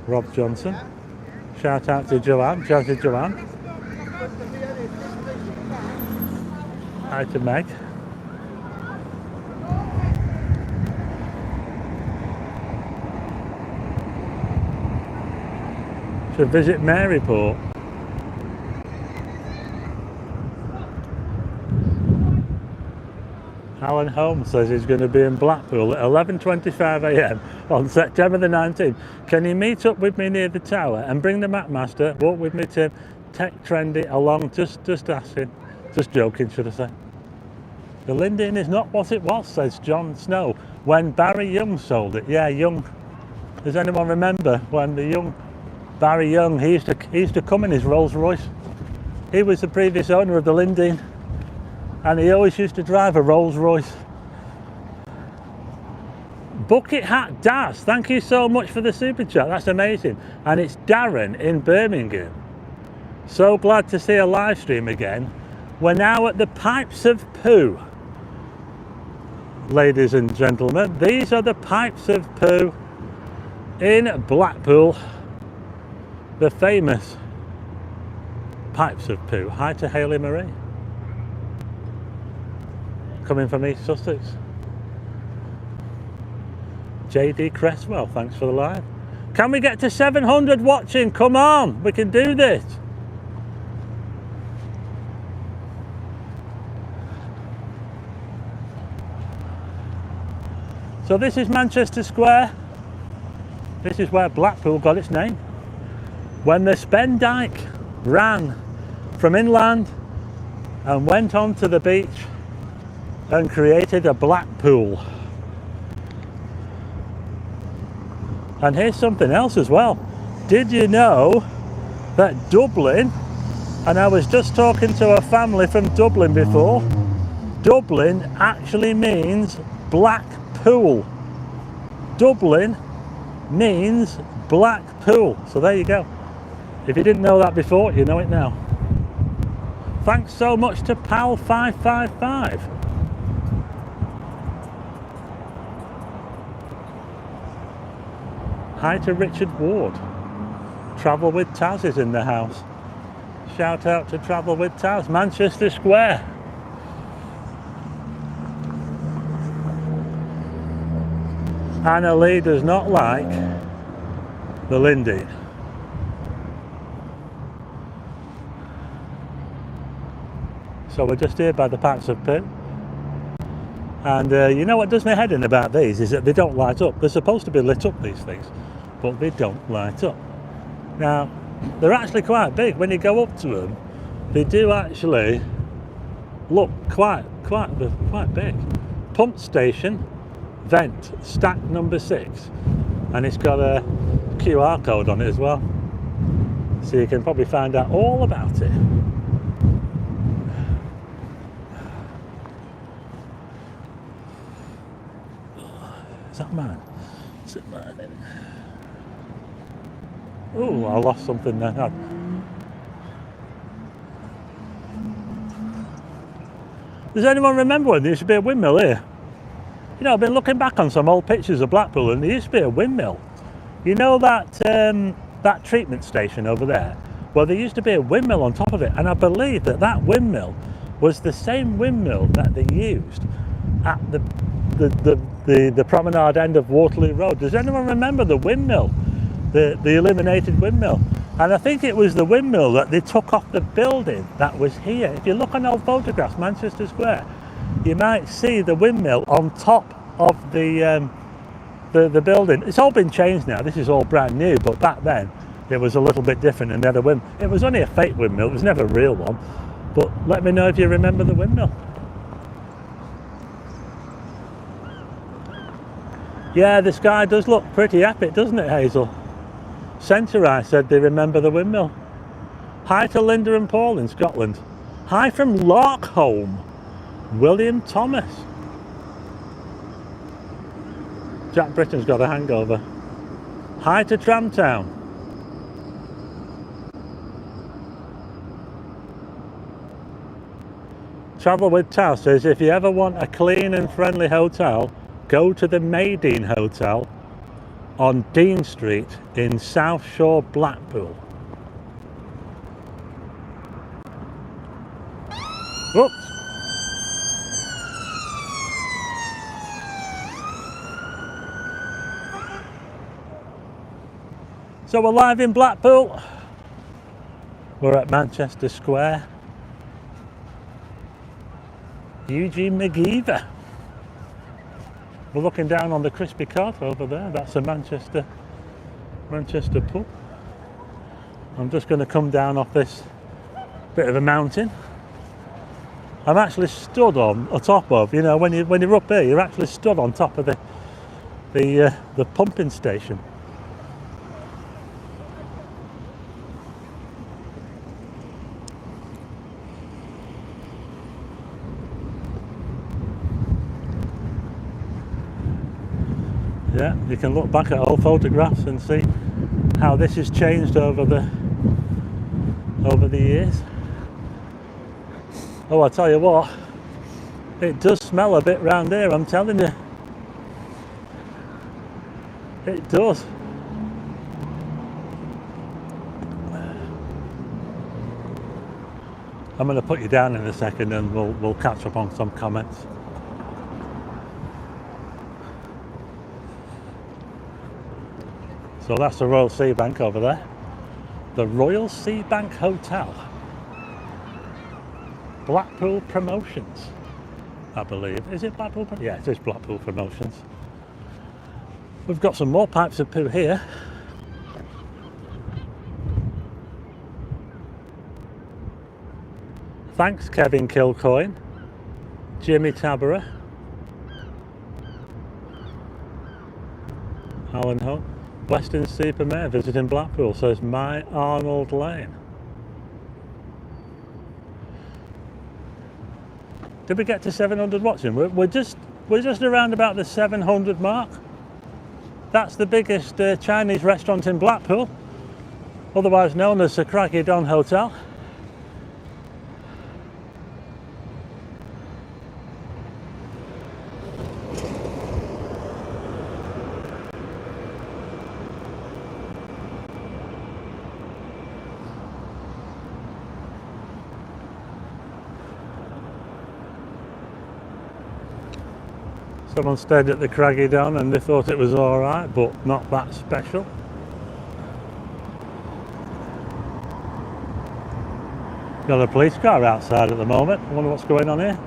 Rob Johnson. Shout out to Joanne. Shout out to Joanne. Hi to Meg. Should visit Maryport. Alan Holmes says he's going to be in Blackpool at 11:25 a.m. on September the 19th. Can you meet up with me near the tower and bring the Mapmaster? Walk with me to Tech Trendy along. Just asking. Just joking, should I say. The Lindeen is not what it was, says John Snow, when Barry Young sold it. Yeah, Young. Does anyone remember when the young Barry Young, he used to come in his Rolls Royce. He was the previous owner of the Lindeen, and he always used to drive a Rolls Royce. Bucket Hat Daz, thank you so much for the super chat. That's amazing. And it's Darren in Birmingham. So glad to see a live stream again. We're now at the Pipes of Poo. Ladies and gentlemen, these are the Pipes of Poo in Blackpool. The famous Pipes of Poo. Hi to Hayley Marie. Coming from East Sussex. JD Cresswell, thanks for the live. Can we get to 700 watching? Come on, we can do this. So this is Manchester Square. This is where Blackpool got its name. When the Spendyke ran from inland and went onto the beach and created a Blackpool. And here's something else as well. Did you know that Dublin, and I was just talking to a family from Dublin before, Dublin actually means Blackpool. Dublin means Blackpool. So there you go. If you didn't know that before, you know it now. Thanks so much to Pal555. Hi to Richard Ward. Travel with Taz is in the house. Shout out to Travel with Taz. Manchester Square. Anna Lee does not like the Lindeen. So we're just here by the Pipes of Poo. And you know what does my head in about these is that they don't light up. They're supposed to be lit up, these things, but they don't light up. Now, they're actually quite big. When you go up to them, they do actually look quite big. Pump station, vent, stack number 6. And it's got a QR code on it as well. So you can probably find out all about it. Is that mine? Is it mine? Oh, I lost something there. Does anyone remember when there used to be a windmill here? You know, I've been looking back on some old pictures of Blackpool and there used to be a windmill. You know that that treatment station over there? Well, there used to be a windmill on top of it, and I believe that that windmill was the same windmill that they used at the promenade end of Waterloo Road. Does anyone remember the windmill? The illuminated windmill? And I think it was the windmill that they took off the building that was here. If you look on old photographs, Manchester Square, you might see the windmill on top of the building. It's all been changed now. This is all brand new, but back then it was a little bit different and they had a windmill. It was only a fake windmill, it was never a real one. But let me know if you remember the windmill. Yeah, the sky does look pretty epic, doesn't it, Hazel? Centre Eye said they remember the windmill. Hi to Linda and Paul in Scotland. Hi from Larkholm, William Thomas. Jack Britton's got a hangover. Hi to Tramtown. Travel with Tao says, if you ever want a clean and friendly hotel, go to the Maydene Hotel on Dean Street in South Shore, Blackpool. Whoops. So we're live in Blackpool. We're at Manchester Square. Eugene McGeever. We're looking down on the Crispy Cart over there. That's a Manchester pub. I'm just going to come down off this bit of a mountain. I'm actually stood on top of, you know, when you're up here, you're actually stood on top of the pumping station. Yeah, you can look back at old photographs and see how this has changed over the years. Oh, I tell you what, it does smell a bit round here, I'm telling you. It does. I'm going to put you down in a second and we'll catch up on some comments. So that's the Royal Sea Bank over there. The Royal Sea Bank Hotel. Blackpool Promotions, I believe. Is it Blackpool? Yeah, it is Blackpool Promotions. We've got some more pipes of poo here. Thanks, Kevin Kilcoyne, Jimmy Taberer, Alan Hunt. Western Supermare visiting Blackpool, says My Arnold Lane. Did we get to 700 watching? We're just around about the 700 mark. That's the biggest Chinese restaurant in Blackpool, otherwise known as the Craggy Don Hotel. Someone stayed at the Craggy Don and they thought it was alright, but not that special. Got a police car outside at the moment. I wonder what's going on here.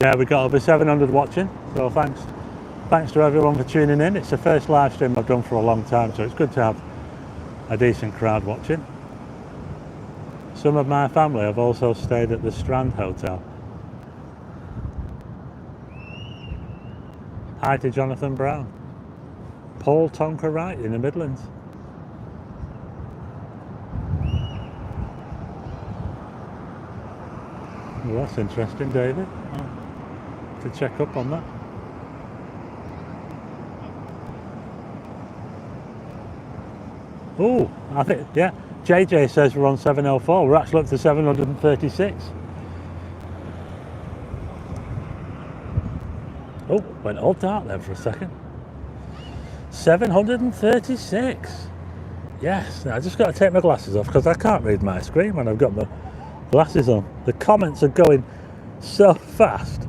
Yeah, we got over 700 watching, so thanks to everyone for tuning in. It's the first live stream I've done for a long time, so it's good to have a decent crowd watching. Some of my family have also stayed at the Strand Hotel. Hi to Jonathan Brown. Paul Tonker Wright in the Midlands. Well, that's interesting, David. I'll have to check up on that. Oh, I think, yeah. JJ says we're on 704. We're actually up to 736. Oh, went all dark there for a second. 736. Yes, now I just got to take my glasses off because I can't read my screen when I've got my glasses on. The comments are going so fast.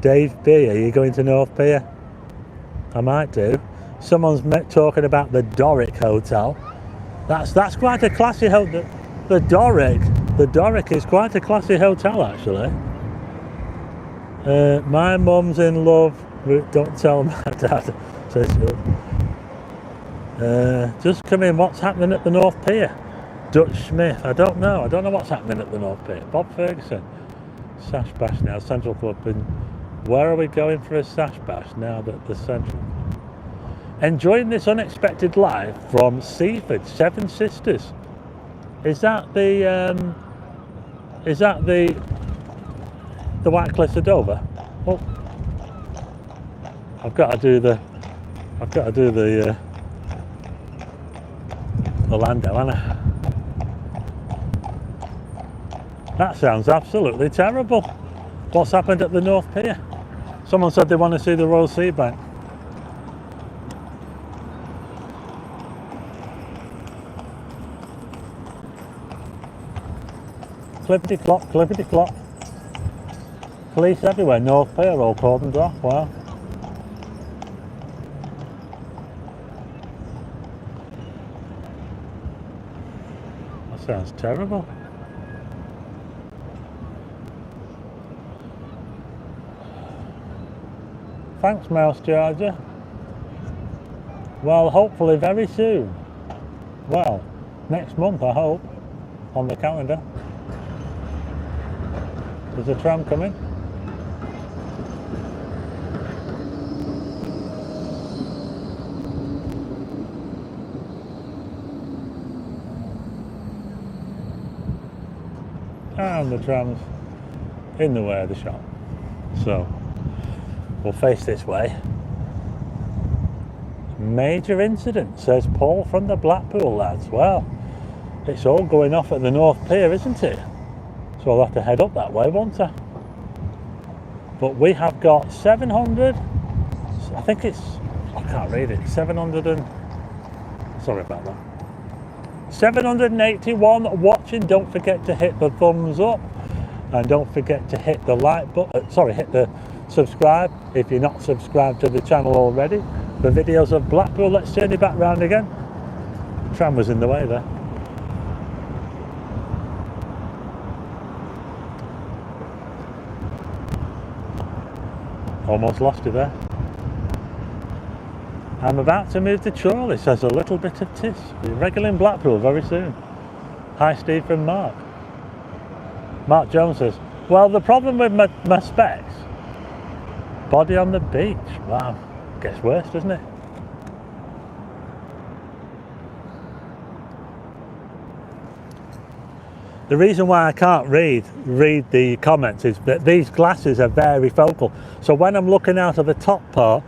Dave B, are you going to North Pier? I might do. Someone's talking about the Doric Hotel. That's quite a classy hotel. The Doric is quite a classy hotel actually. My mum's in love. Don't tell my dad. Says just come in. What's happening at the North Pier? Dutch Smith. I don't know what's happening at the North Pier. Bob Ferguson. Sash Bash now. Central Club. And where are we going for a Sash Bash now that the Central? Enjoying this unexpected live from Seaford, Seven Sisters. Is that the White Cliffs of Dover? Oh, I've got to do the Lando, haven't I? That sounds absolutely terrible. What's happened at the North Pier? Someone said they want to see the Royal Sea Bank. Clippity clop, clippity clop. Police everywhere, North Pier all cordoned off, wow. That sounds terrible. Thanks, Mouse Charger. Well, hopefully very soon. Well, next month I hope, on the calendar. There's a tram coming. And the tram's in the way of the shop. So, we'll face this way. Major incident, says Paul from the Blackpool lads. Well, it's all going off at the North Pier, isn't it? So I'll have to head up that way, won't I? But we have got 700, I think it's, I can't read it, 700 and, sorry about that. 781 watching. Don't forget to hit the thumbs up and don't forget to hit the like button, hit the subscribe if you're not subscribed to the channel already. The videos of Blackpool. Let's turn it back round again. The tram was in the way there. Almost lost it there. I'm about to move to Chorley, says a little bit of tis. Regular in Blackpool very soon. Hi Steve from Mark. Mark Jones says, well, the problem with my specs, body on the beach. Wow, gets worse, doesn't it? The reason why I can't read the comments is that these glasses are varifocal. So when I'm looking out of the top part,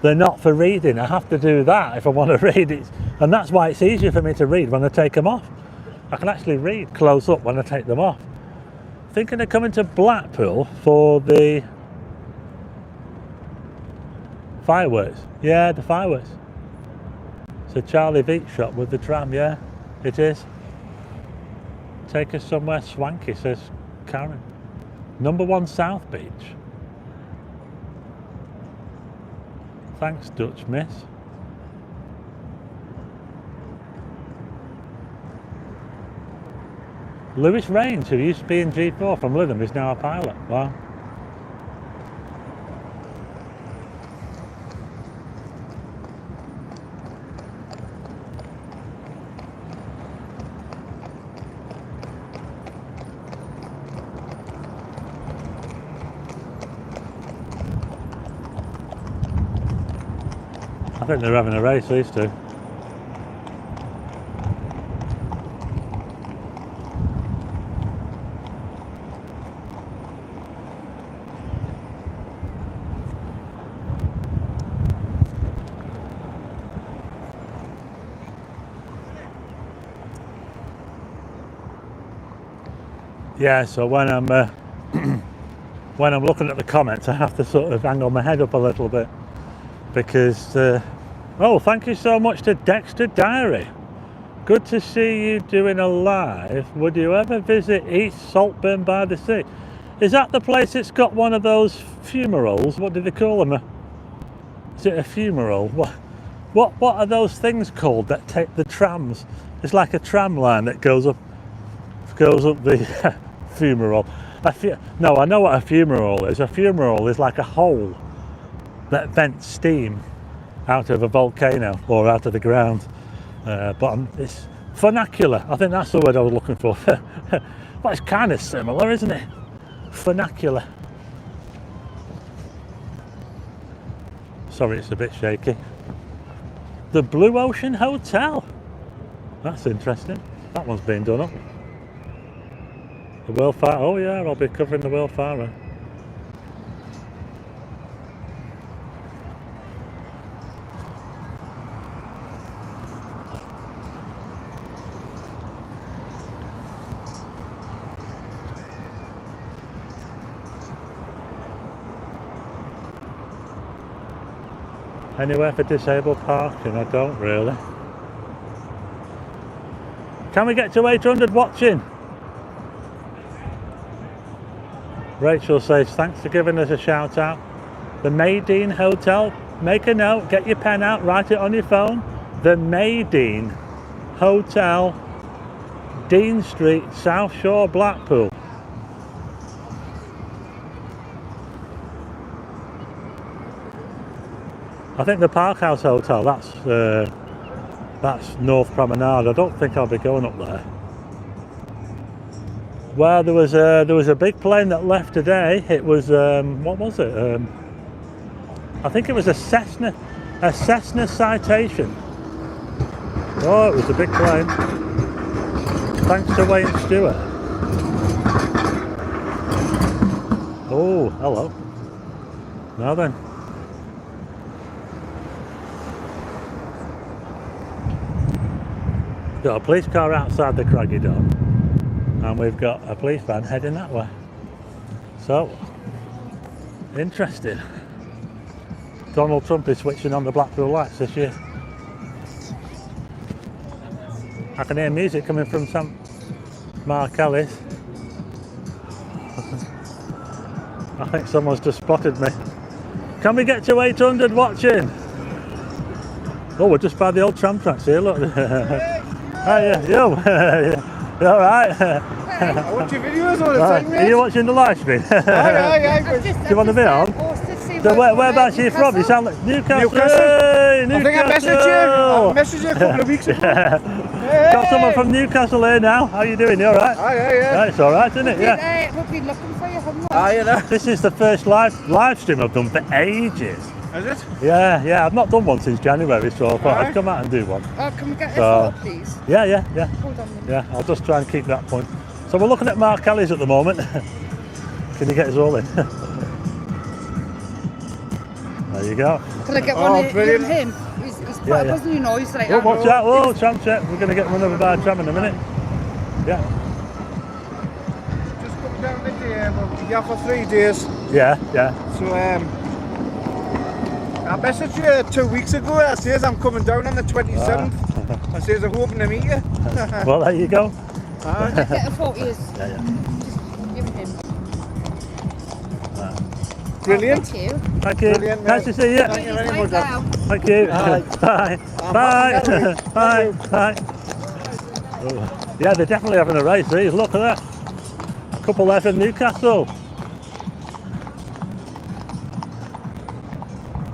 they're not for reading. I have to do that if I want to read it. And that's why it's easier for me to read when I take them off. I can actually read close up when I take them off. Thinking of coming to Blackpool for the fireworks. Yeah, the fireworks. It's a Charlie Beach shop with the tram, yeah, it is. Take us somewhere swanky, says Karen. Number 1 South Beach. Thanks, Dutch Miss. Lewis Rains, who used to be in G4 from Lytham, is now a pilot. Wow. I think they're having a race, these two. Yeah, so when I'm when I'm looking at the comments, I have to sort of angle my head up a little bit because oh, thank you so much to Dexter Diary. Good to see you doing a live. Would you ever visit East Saltburn by the Sea? Is that the place that's got one of those fumaroles? What do they call them? Is it a fumarole? What are those things called that take the trams? It's like a tram line that goes up the fumarole. No, I know what a fumarole is. A fumarole is like a hole that vents steam out of a volcano or out of the ground. But it's vernacular. I think that's the word I was looking for. But it's kind of similar, isn't it? Vernacular. Sorry, it's a bit shaky. The Blue Ocean Hotel. That's interesting. That one's been done up. The Wildfire. Oh yeah, I'll be covering the Wildfire. Anywhere for disabled parking? I don't really. Can we get to 800 watching? Rachel says, thanks for giving us a shout out. The Maydene Hotel. Make a note, get your pen out, write it on your phone. The Maydene Hotel, Dean Street, South Shore, Blackpool. I think the Park House Hotel, that's North Promenade. I don't think I'll be going up there. Well, there was a big plane that left today. It was what was it? I think it was a Cessna Citation. Oh, it was a big plane. Thanks to Wayne Stewart. Oh, hello. Now then. Got a police car outside the Craggy Dog, and we've got a police van heading that way. So, interesting. Donald Trump is switching on the Blackpool lights this year. I can hear music coming from St Mark Ellis. I think someone's just spotted me. Can we get to 800 watching? Oh, we're just by the old tram tracks here, look. Oh yeah, yo, you alright? I watch your videos all the time, mate. Are you watching the live stream? Aye. Do you want to be on? So whereabouts are you from? You sound like Newcastle. Hey, Newcastle. I think I messaged you a couple of weeks ago. Got someone from Newcastle here now. How are you doing? You alright? Aye. It's alright, isn't it? Yeah. We've been looking for you, haven't we? Aye. This is the first live stream I've done for ages. Is it? Yeah. I've not done one since January, so I thought I'd come out and do one. Can we get a photo, please? Yeah. Hold on a minute. Yeah, I'll just try and keep that point. So we're looking at Mark Ellis at the moment. Can you get us all in? There you go. Can I get one of brilliant. him? He's quite Yeah. buzzing, you know, he's like... Oh, watch out. Oh, tram check. We're going to get run over by a tram in a minute. Yeah. Just come down the we'll be here for 3 days. Yeah. So, I messaged you 2 weeks ago. I says I'm coming down on the 27th. I says I'm hoping to meet you. Well, there you go. Get a photo, yes. Yeah. Just give him. Brilliant. Thank you. Thank you. Brilliant, Nice to see you. Thank you very Right much. now. Thank you. Bye. Bye. Oh, yeah, they're definitely having a race. These. Look at that. A couple there from Newcastle.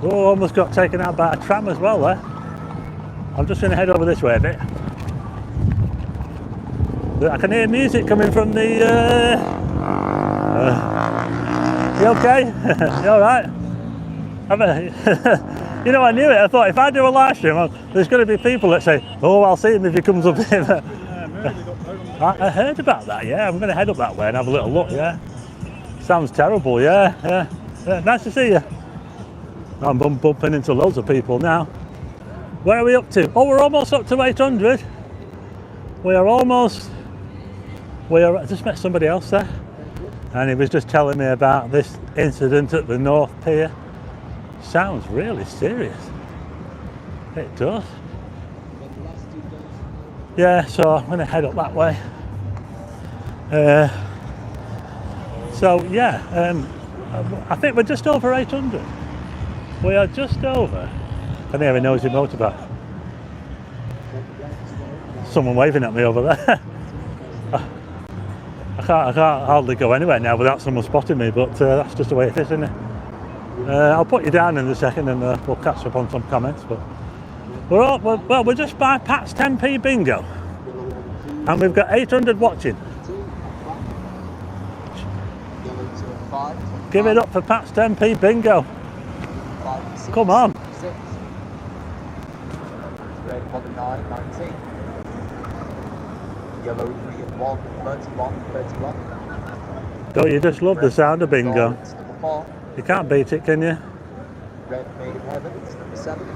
Oh, almost got taken out by a tram as well there. I'm just going to head over this way a bit. I can hear music coming from the... you okay? You alright? You know, I knew it. I thought if I do a live stream, there's going to be people that say, oh, I'll see him if he comes up here. I heard about that, yeah. I'm going to head up that way and have a little look, yeah. Sounds terrible, yeah. Nice to see you. I'm bumping into loads of people now. Where are we up to? Oh, we're almost up to 800. We are almost I just met somebody else there, and he was just telling me about this incident at the North Pier. Sounds really serious. It does. Yeah, so I'm going to head up that way. So yeah, I think we're just over 800. We are just over. And there he knows your motorbike. Someone waving at me over there. I can't hardly go anywhere now without someone spotting me, but that's just the way it is, isn't it? I'll put you down in a second and we'll catch up on some comments. But we're just by Pat's 10p bingo, and we've got 800 watching. Give it up for Pat's 10p bingo. Come on. Red 49, 19. Yellow 3 and 1, 31, 31. Don't you just love the sound of bingo? It's number 4. You can't beat it, can you? Red made in heaven, it's number 7.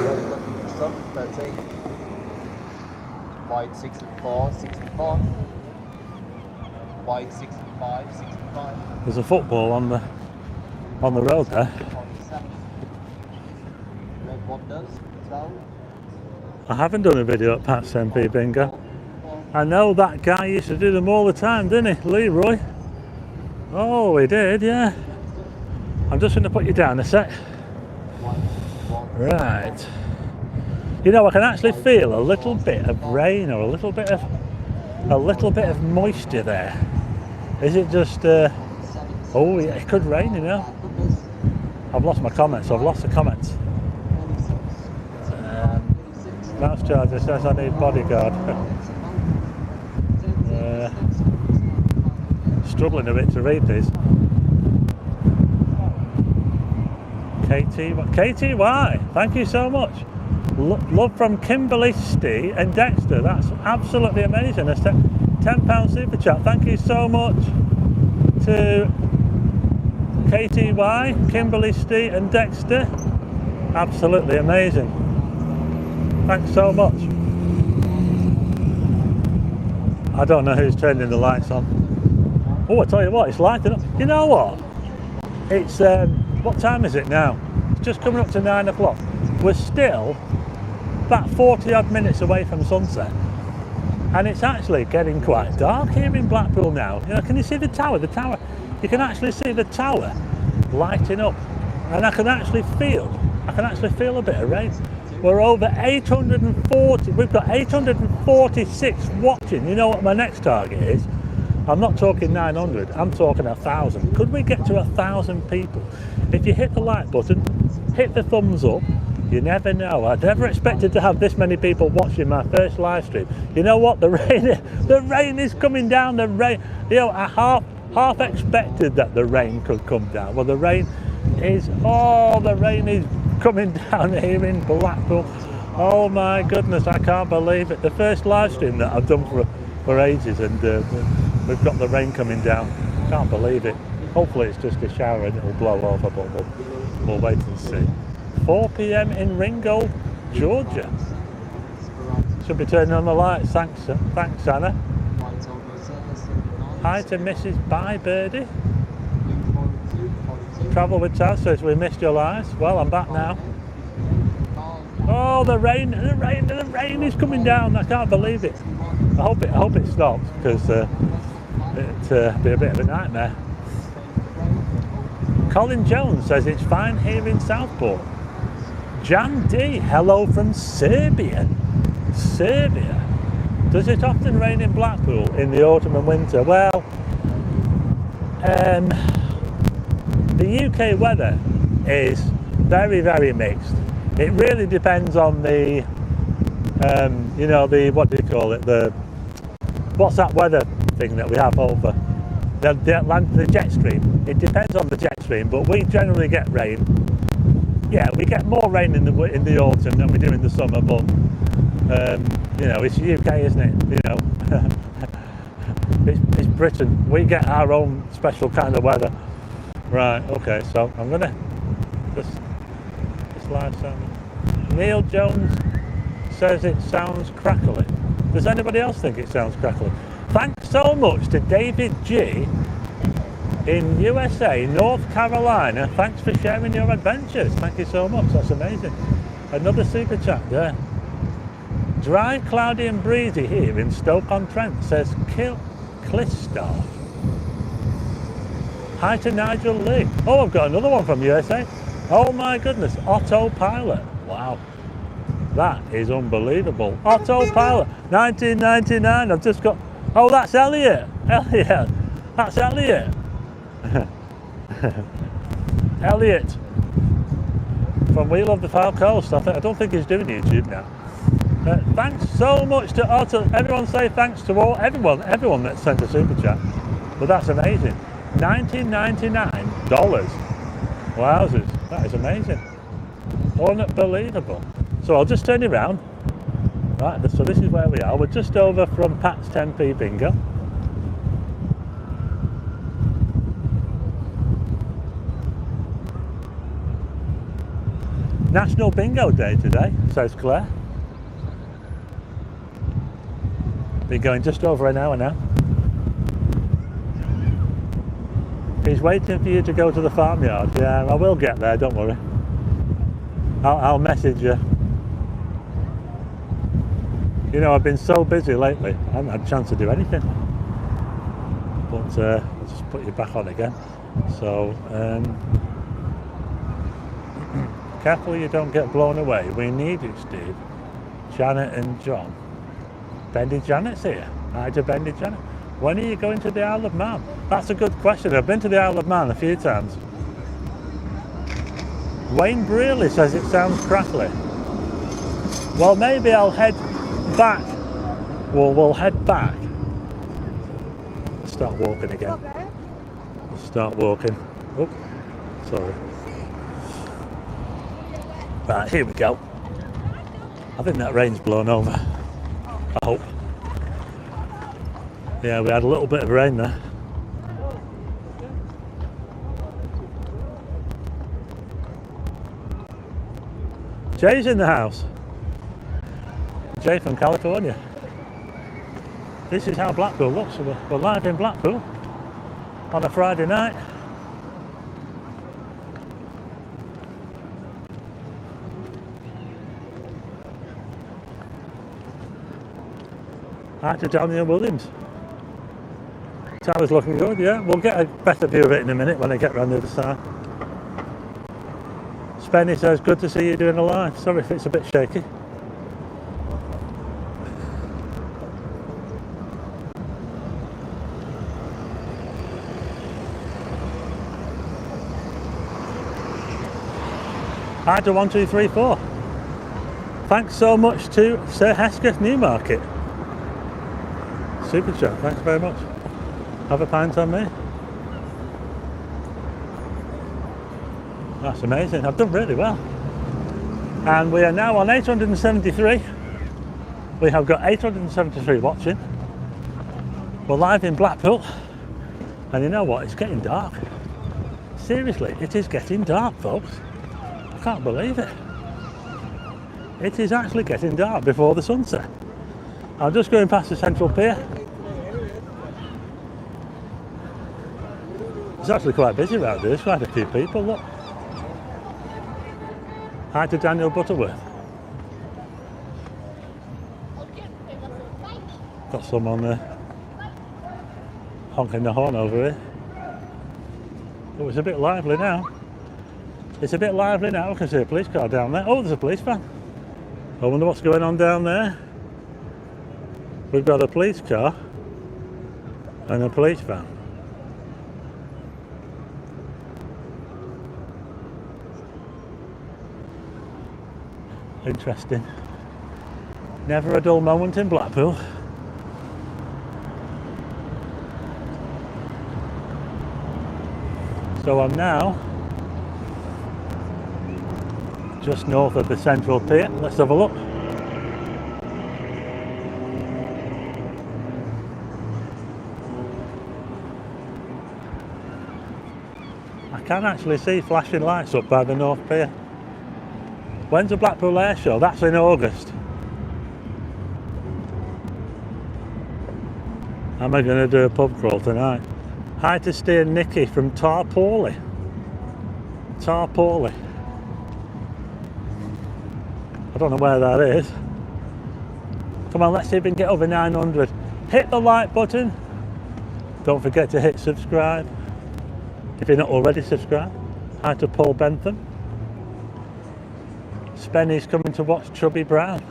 Yellow looking for sun, 13. White 64, 64. White 65, 65. There's a football on the road there. 27. Red 1 does, 12. I haven't done a video at Pat's 10p bingo. I know that guy used to do them all the time, didn't he, Leroy? Oh, he did, yeah. I'm just going to put you down a sec. Right. You know, I can actually feel a little bit of rain or a little bit of moisture there. Is it just? Oh, yeah, it could rain, you know. I've lost my comments. I've lost the comments. Mouse charger says I need bodyguard. Struggling a bit to read these. KTY, thank you so much. Love from Kimberly, Steve and Dexter. That's absolutely amazing. That's £10 super chat. Thank you so much to KTY, Kimberly, Steve and Dexter. Absolutely amazing. Thanks so much. I don't know who's turning the lights on. Oh, I tell you what, it's lighting up. You know what? It's what time is it now? It's just coming up to 9 o'clock. We're still about 40 odd minutes away from sunset, and it's actually getting quite dark here in Blackpool now. You know, can you see the tower? The tower, you can actually see the tower lighting up, and I can actually feel a bit of rain. We're over 840. We've got 846 watching. You know what my next target is? I'm not talking 900, I'm talking 1,000. Could we get to 1,000 people? If you hit the like button, hit the thumbs up, you never know. I never expected to have this many people watching my first live stream. You know what? The rain is coming down. The rain, you know, I half expected that the rain could come down. Well, the rain is coming down here in Blackpool. Oh my goodness, I can't believe it. The first live stream that I've done for ages, and we've got the rain coming down. Can't believe it. Hopefully it's just a shower and it'll blow over, but we'll wait and see. 4 p.m. in Ringgold, Georgia. Should be turning on the lights. Thanks Anna. Hi to Mrs. Bye Birdie. Travel with Taz says we missed your lives. Well, I'm back now. Oh, the rain is coming down. I can't believe it. I hope it stops, because it'd be a bit of a nightmare. Colin Jones says it's fine here in Southport. Jan D, hello from Serbia. Serbia. Does it often rain in Blackpool in the autumn and winter? Well, the UK weather is very, very mixed. It really depends on the, you know, the, what do you call it, what's that weather thing that we have over the jet stream. It depends on the jet stream, but we generally get rain. Yeah, we get more rain in the autumn than we do in the summer, but you know, it's UK, isn't it? You know, it's Britain. We get our own special kind of weather. Right, okay, so I'm gonna just live sound. Neil Jones says it sounds crackly. Does anybody else think it sounds crackly? Thanks so much to David G in USA, North Carolina. Thanks for sharing your adventures. Thank you so much. That's amazing. Another super chat there. Dry, cloudy and breezy here in Stoke-on-Trent, says Clistaff. Hi to Nigel Lee. Oh, I've got another one from USA. Oh my goodness, autopilot. Wow. That is unbelievable. Autopilot, 1999. I've just got... Oh, that's Elliot. Elliot. That's Elliot. Elliot. From We Love the Foul Coast. I don't think he's doing YouTube now. Thanks so much to Otto. Everyone say thanks to everyone that sent a super chat. But that's amazing. $19.99. Wowzers, that is amazing. Unbelievable. So I'll just turn you around. Right, so this is where we are. We're just over from Pat's 10p bingo. National Bingo Day today, says Claire. Been going just over an hour now. He's waiting for you to go to the farmyard. Yeah, I will get there, don't worry. I'll message you. You know, I've been so busy lately, I haven't had a chance to do anything. But I'll just put you back on again. So, careful you don't get blown away. We need you, Steve. Janet and John. Bendy Janet's here. Hi to Bendy Janet. When are you going to the Isle of Man? That's a good question. I've been to the Isle of Man a few times. Wayne Brearley says it sounds crackly. Well, maybe I'll head back. Well, we'll head back. Start walking again. Start walking. Oh, sorry. Right, here we go. I think that rain's blown over. I hope. Yeah, we had a little bit of rain there. Jay's in the house. Jay from California. This is how Blackpool looks. We're live in Blackpool on a Friday night. Hi to Daniel Williams. Tower's looking good, yeah. We'll get a better view of it in a minute when I get round the other side. Spenny says, good to see you doing a live. Sorry if it's a bit shaky. Hi to 1234. Thanks so much to Sir Hesketh Newmarket. Super chat, thanks very much. Have a pint on me. That's amazing, I've done really well. And we are now on 873. We have got 873 watching. We're live in Blackpool. And you know what, it's getting dark. Seriously, it is getting dark, folks. I can't believe it. It is actually getting dark before the sunset. I'm just going past the Central Pier. It's actually quite busy around here, there's quite a few people, look. Hi to Daniel Butterworth. Got someone honking the horn over here. Oh, it's a bit lively now. It's a bit lively now, I can see a police car down there. Oh, there's a police van. I wonder what's going on down there. We've got a police car and a police van. Interesting. Never a dull moment in Blackpool. So I'm now just north of the Central Pier. Let's have a look. I can actually see flashing lights up by the North Pier. When's the Blackpool Air Show? That's in August. Am I going to do a pub crawl tonight? Hi to Steve and Nikki from Tarporley. Tarporley. I don't know where that is. Come on, let's see if we can get over 900. Hit the like button. Don't forget to hit subscribe if you're not already subscribed. Hi to Paul Bentham. Spenny's coming to watch Chubby Brown.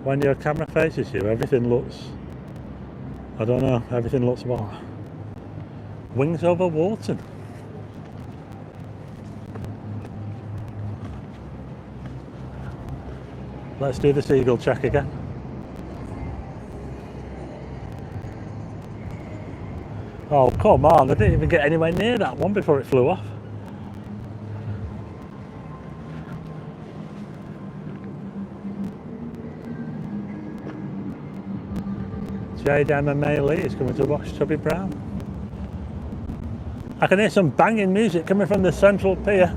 When your camera faces you, everything looks, I don't know, everything looks what? Wings over Walton. Let's do the seagull check again. Oh, come on, I didn't even get anywhere near that one before it flew off. Jade MMA Lee is coming to watch Chubby Brown. I can hear some banging music coming from the central pier.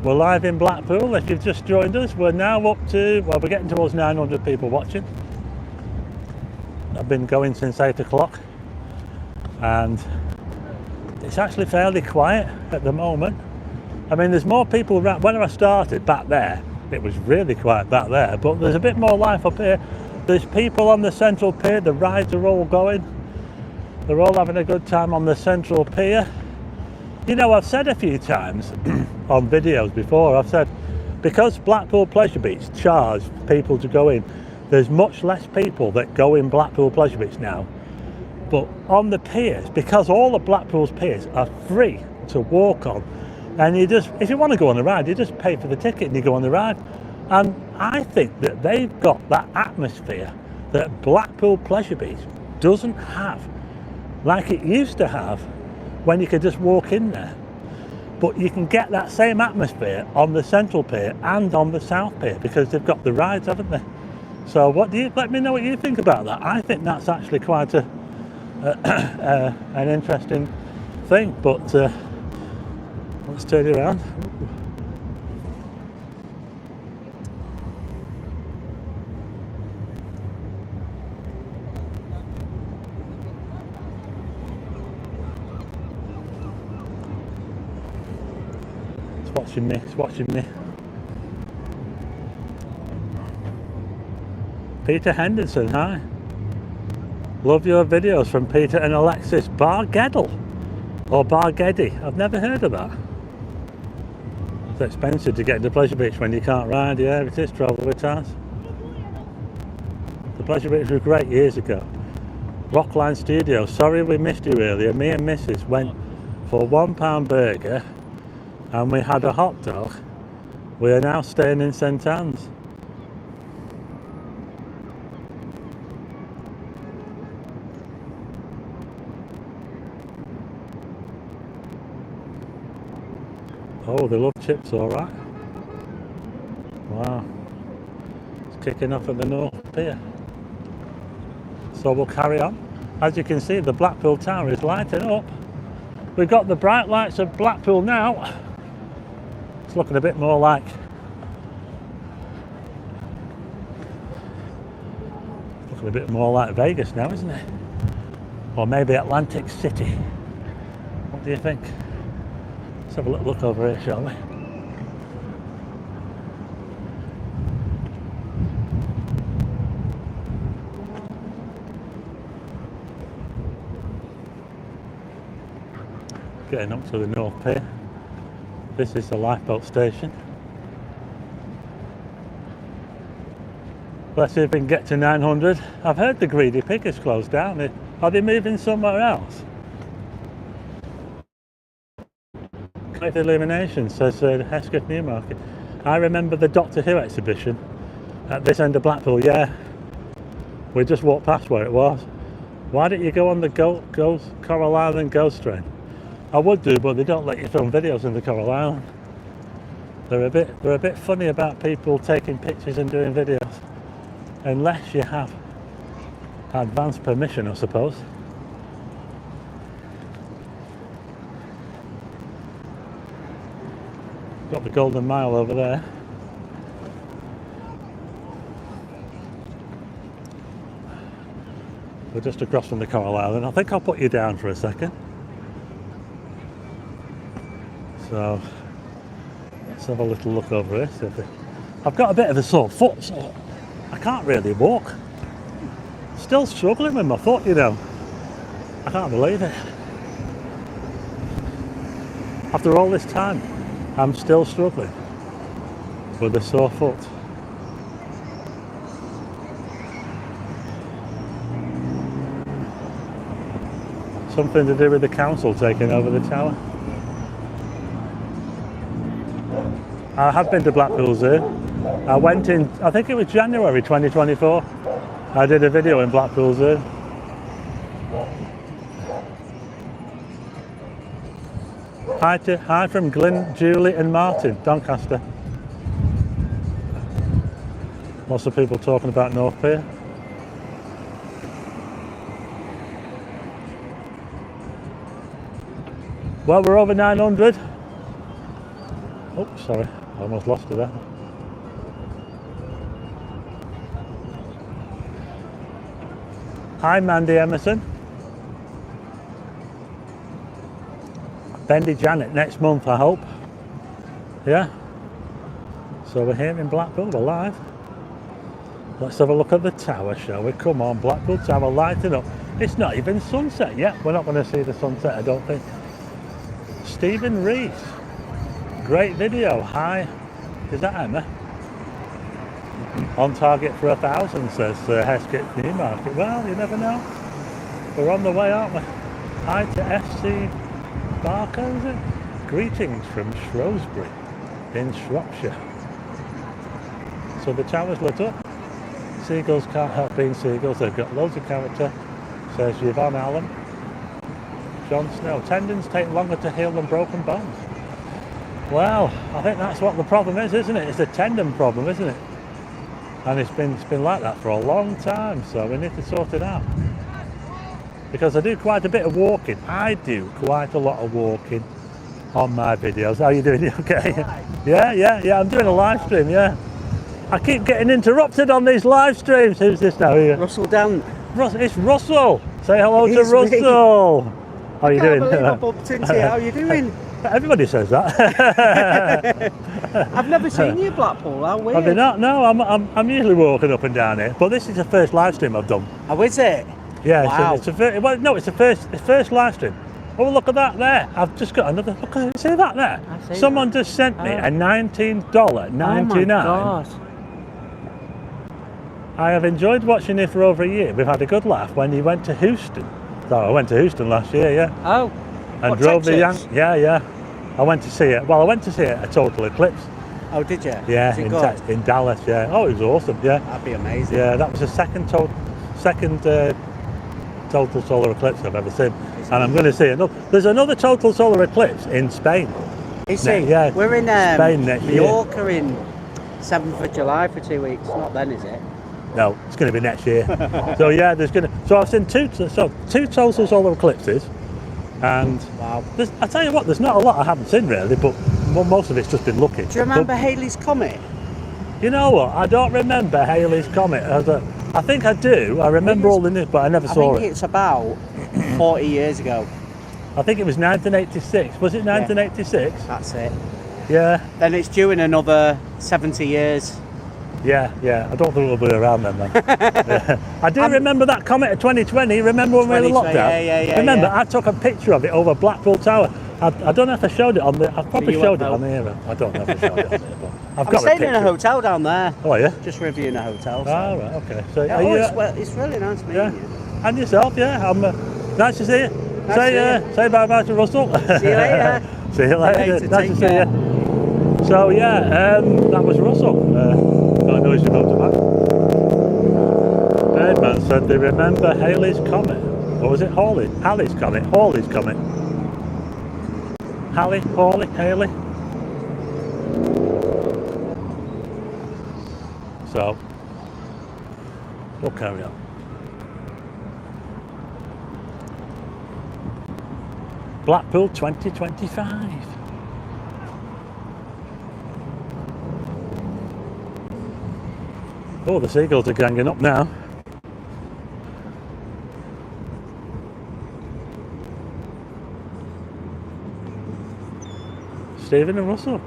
We're live in Blackpool. If you've just joined us, we're now up to, well, we're getting towards 900 people watching. I've been going since 8 o'clock and it's actually fairly quiet at the moment. I mean, there's more people around. When I started back there, it was really quiet back there, but there's a bit more life up here. There's people on the central pier, the rides are all going. They're all having a good time on the central pier. You know, I've said a few times on videos before, I've said, because Blackpool Pleasure Beach charge people to go in, there's much less people that go in Blackpool Pleasure Beach now. But on the piers, because all of Blackpool's piers are free to walk on, and you just, if you want to go on the ride, you just pay for the ticket and you go on the ride. And I think that they've got that atmosphere that Blackpool Pleasure Beach doesn't have, like it used to have when you could just walk in there. But you can get that same atmosphere on the central pier and on the south pier because they've got the rides, haven't they? So what do you, let me know what you think about that. I think that's actually quite a an interesting thing, but let's turn it around. It's watching me, it's watching me. Peter Henderson, hi. Love your videos from Peter and Alexis. Bargeddle or Bargeddy. I've never heard of that. It's expensive to get into Pleasure Beach when you can't ride. Yeah, it is, travel with us. The Pleasure Beach was great years ago. Rockline Studio, sorry we missed you earlier. Me and Mrs. went for £1 burger and we had a hot dog. We are now staying in St Anne's. Oh, they love chips, all right. Wow. It's kicking off at the North Pier. So we'll carry on. As you can see, the Blackpool Tower is lighting up. We've got the bright lights of Blackpool now. It's looking a bit more like Vegas now, isn't it? Or maybe Atlantic City. What do you think? Let's have a little look over here, shall we? Getting up to the North Pier. This is the lifeboat station. Let's see if we can get to 900. I've heard the Greedy Pig is closed down. Are they moving somewhere else? With illumination, says Hesketh Newmarket. I remember the Doctor Who exhibition at this end of Blackpool. Yeah, we just walked past where it was. Why don't you go on the Coral Island Ghost Train? I would do, but they don't let you film videos in the Coral Island. They're a bit funny about people taking pictures and doing videos, unless you have advance permission, I suppose. Got the Golden Mile over there. We're just across from the Coral Island. I think I'll put you down for a second. So let's have a little look over here. I've got a bit of a sore foot, so I can't really walk. Still struggling with my foot, you know. I can't believe it. After all this time, I'm still struggling with a sore foot. Something to do with the council taking over the tower. I have been to Blackpool Zoo. I went in, I think it was January 2024. I did a video in Blackpool Zoo. Hi from Glyn, Julie and Martin, Doncaster. Lots of people talking about North Pier. Well, we're over 900. Oh, sorry, I almost lost it there. Hi, Mandy Emerson. Bendy Janet next month, I hope. Yeah. So we're here in Blackpool, we're live. Let's have a look at the tower, shall we? Come on, Blackpool Tower lighting up. It's not even sunset yet. We're not going to see the sunset, I don't think. Stephen Rees. Great video. Hi. Is that Emma? On target for 1,000, says Heskett Newmarket. Well, you never know. We're on the way, aren't we? Hi to FC Barker, is it? Greetings from Shrewsbury in Shropshire. So the tower's lit up. Seagulls can't help being seagulls. They've got loads of character, says Yvonne Allen. John Snow. Tendons take longer to heal than broken bones. Well, I think that's what the problem is, isn't it? It's a tendon problem, isn't it? And it's been like that for a long time, so we need to sort it out. Because I do quite a bit of walking. I do quite a lot of walking on my videos. How are you doing? You okay? Yeah. I'm doing a live stream, yeah. I keep getting interrupted on these live streams. Who's this now? Russell Down. It's Russell. Say hello to It's me. Russell. How are you doing? I can't believe I bumped into you. How are you doing? Everybody says that. I've never seen you, Blackpool. How weird. Have you not? No, I'm usually walking up and down here, but this is the first live stream I've done. How is it? Yeah, Wow. it's the first live stream. Oh, look at that there. I've just got another. Look at see that there. I see Someone that. just sent me a $19.99. Oh my God. I have enjoyed watching it for over a year. We've had a good laugh when you went to Houston. So I went to Houston last year, yeah. Oh. And What, drove the Texas? yeah. I went to see it. Well, I went to see it a total eclipse. Oh, did you? Yeah, Is it good? in Dallas. Yeah. Oh, it was awesome. Yeah. That'd be amazing. Yeah, that was the second total solar eclipse I've ever seen, and I'm going to see another. There's another total solar eclipse in Spain. Is it? Yeah. We're in Spain next year. Mallorca in 7th of July for 2 weeks. Not then, is it? No, it's going to be next year. So yeah, So I've seen two total solar eclipses, and Wow. I tell you what, there's not a lot I haven't seen really, but most of it's just been lucky. Do you remember But, Halley's Comet? you know what? I don't remember Halley's Comet. I think I do. I remember all the news, but I never I saw think it. it's about 40 years ago. I think it was 1986. Was it 1986? That's it. Yeah. Then it's due in another 70 years. Yeah. I don't think we'll be around then. Yeah. I do remember that comet of 2020. Remember when we were in lockdown? Yeah. Remember, I took a picture of it over Blackpool Tower. I don't know if I showed it on the. I probably you showed it won't on know. here. I don't know if I showed it on here, but I've I'm got a staying picture. in a hotel down there. Oh, yeah. Just reviewing a hotel. So. Oh, right. Okay. So Yeah, are you? it's really nice meeting Yeah. you. And yourself? Yeah. I'm. Nice to see you. Nice to see Say bye bye to Russell. See you later. See you later. Nice Take to see care. you. So yeah, that was Russell. Got a noisy motorbike. Birdman said they remember Halley's Comet. Or was it Halley's Comet? Halley's Comet. Halley? So, we'll carry on. Blackpool 2025. Oh, the seagulls are ganging up now. Stephen and Russell.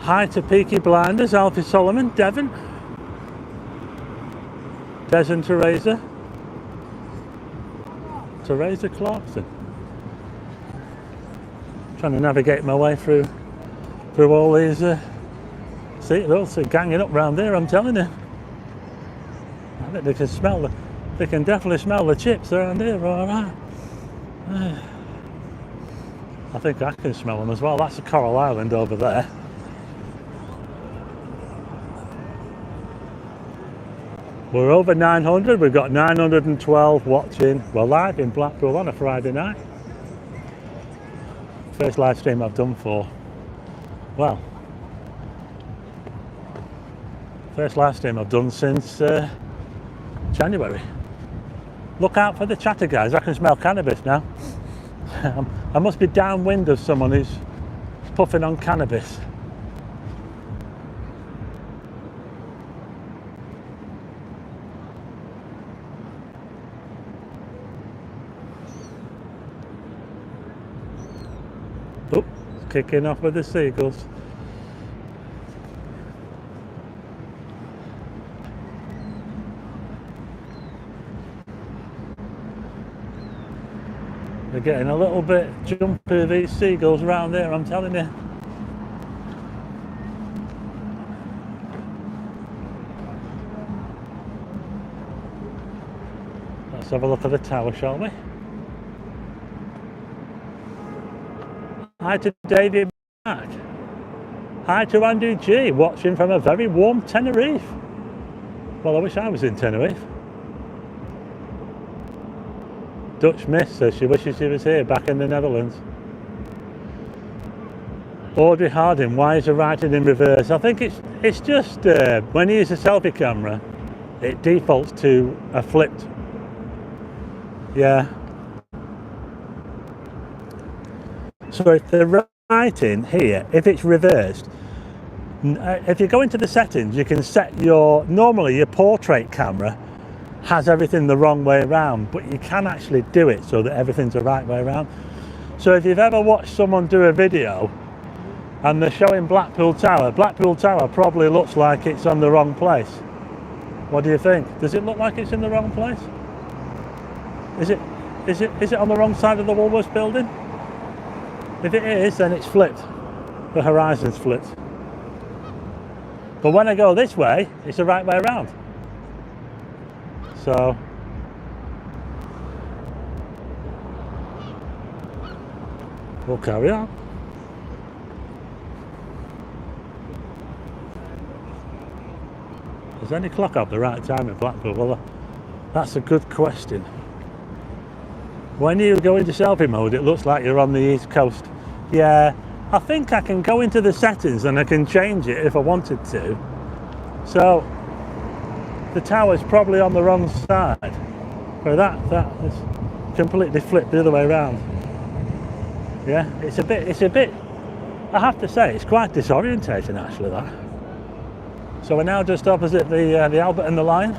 Hi to Peaky Blinders, Alfie Solomon, Devon. Des and Teresa. Teresa Clarkson. Trying to navigate my way through all these. See, they're also ganging up round there. I'm telling you. I think they can smell the. They can definitely smell the chips around here. All right. I think I can smell them as well. That's a Coral Island over there. We're over 900. We've got 912 watching. We're live in Blackpool on a Friday night. First live stream I've done for, well, first live stream I've done since January. Look out for the chatter, guys. I can smell cannabis now. I must be downwind of someone who's puffing on cannabis. Oh, kicking off with the seagulls. They're getting a little bit jumpy, these seagulls around there, I'm telling you. Let's have a look at the tower, shall we? Hi to David Mack. Hi to Andy G, watching from a very warm Tenerife. Well, I wish I was in Tenerife. Dutch Miss says she wishes she was here, back in the Netherlands. Audrey Harding, why is the writing in reverse? I think it's just when you use a selfie camera, it defaults to a flipped. Yeah. So if the writing here, if it's reversed, if you go into the settings, you can set normally your portrait camera has everything the wrong way around, but you can actually do it so that everything's the right way around. So if you've ever watched someone do a video and they're showing Blackpool Tower probably looks like it's on the wrong place. What do you think? Does it look like it's in the wrong place? Is it on the wrong side of the Woolworths building? If it is, then it's flipped. The horizon's flipped. But when I go this way, it's the right way around. So we'll carry on. Is any clock up the right time in Blackpool? Well, that's a good question. When you go into selfie mode, it looks like you're on the East Coast. Yeah, I think I can go into the settings and I can change it if I wanted to. So the tower's probably on the wrong side. But that is completely flipped the other way around. Yeah, it's a bit, I have to say, it's quite disorientating actually, that. So we're now just opposite the Albert and the Lion.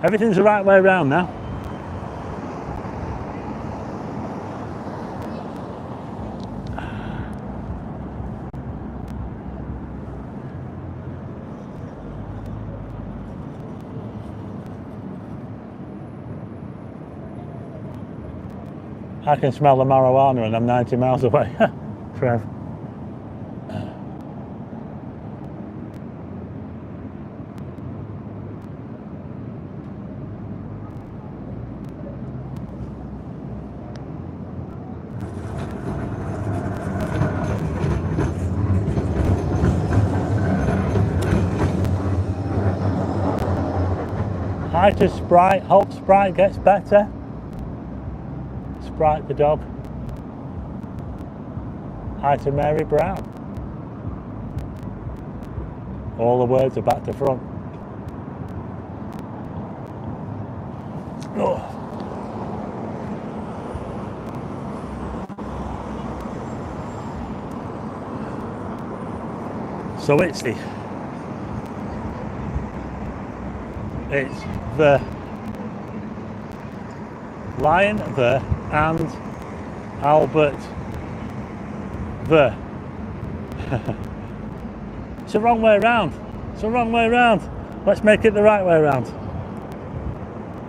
Everything's the right way around now. I can smell the marijuana and I'm 90 miles away. Trev. Hi to Sprite, hope Sprite gets better. Sprite the dog. Hi to Mary Brown. All the words are back to front. Oh. So it's the Lion the and Albert the. It's the wrong way around. It's the wrong way around. Let's make it the right way around.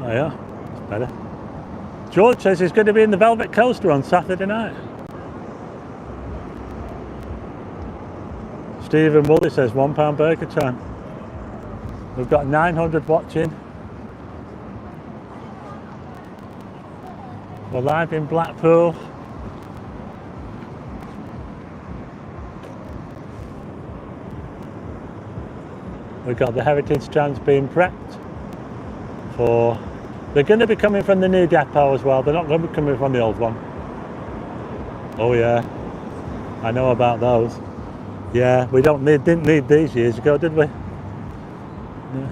Oh yeah, it's better. George says he's going to be in the Velvet Coaster on Saturday night. Stephen Woolley says £1 burger time. We've got 900 watching. We're live in Blackpool. We've got the heritage stands being prepped for. They're going to be coming from the new depot as well. They're not going to be coming from the old one. Oh yeah, I know about those. Yeah, we didn't need these years ago, did we? Yeah.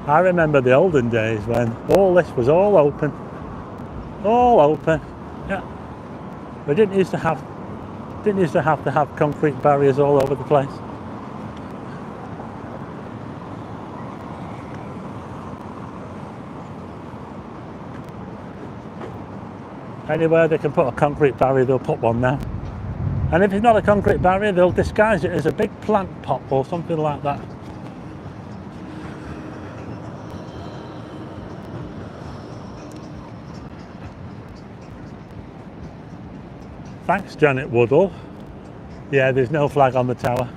I remember the olden days when all this was all open. All open. Yeah. We didn't used to have to have concrete barriers all over the place. Anywhere they can put a concrete barrier, they'll put one now. And if it's not a concrete barrier, they'll disguise it as a big plant pot or something like that. Thanks, Janet Woodall. Yeah, there's no flag on the tower.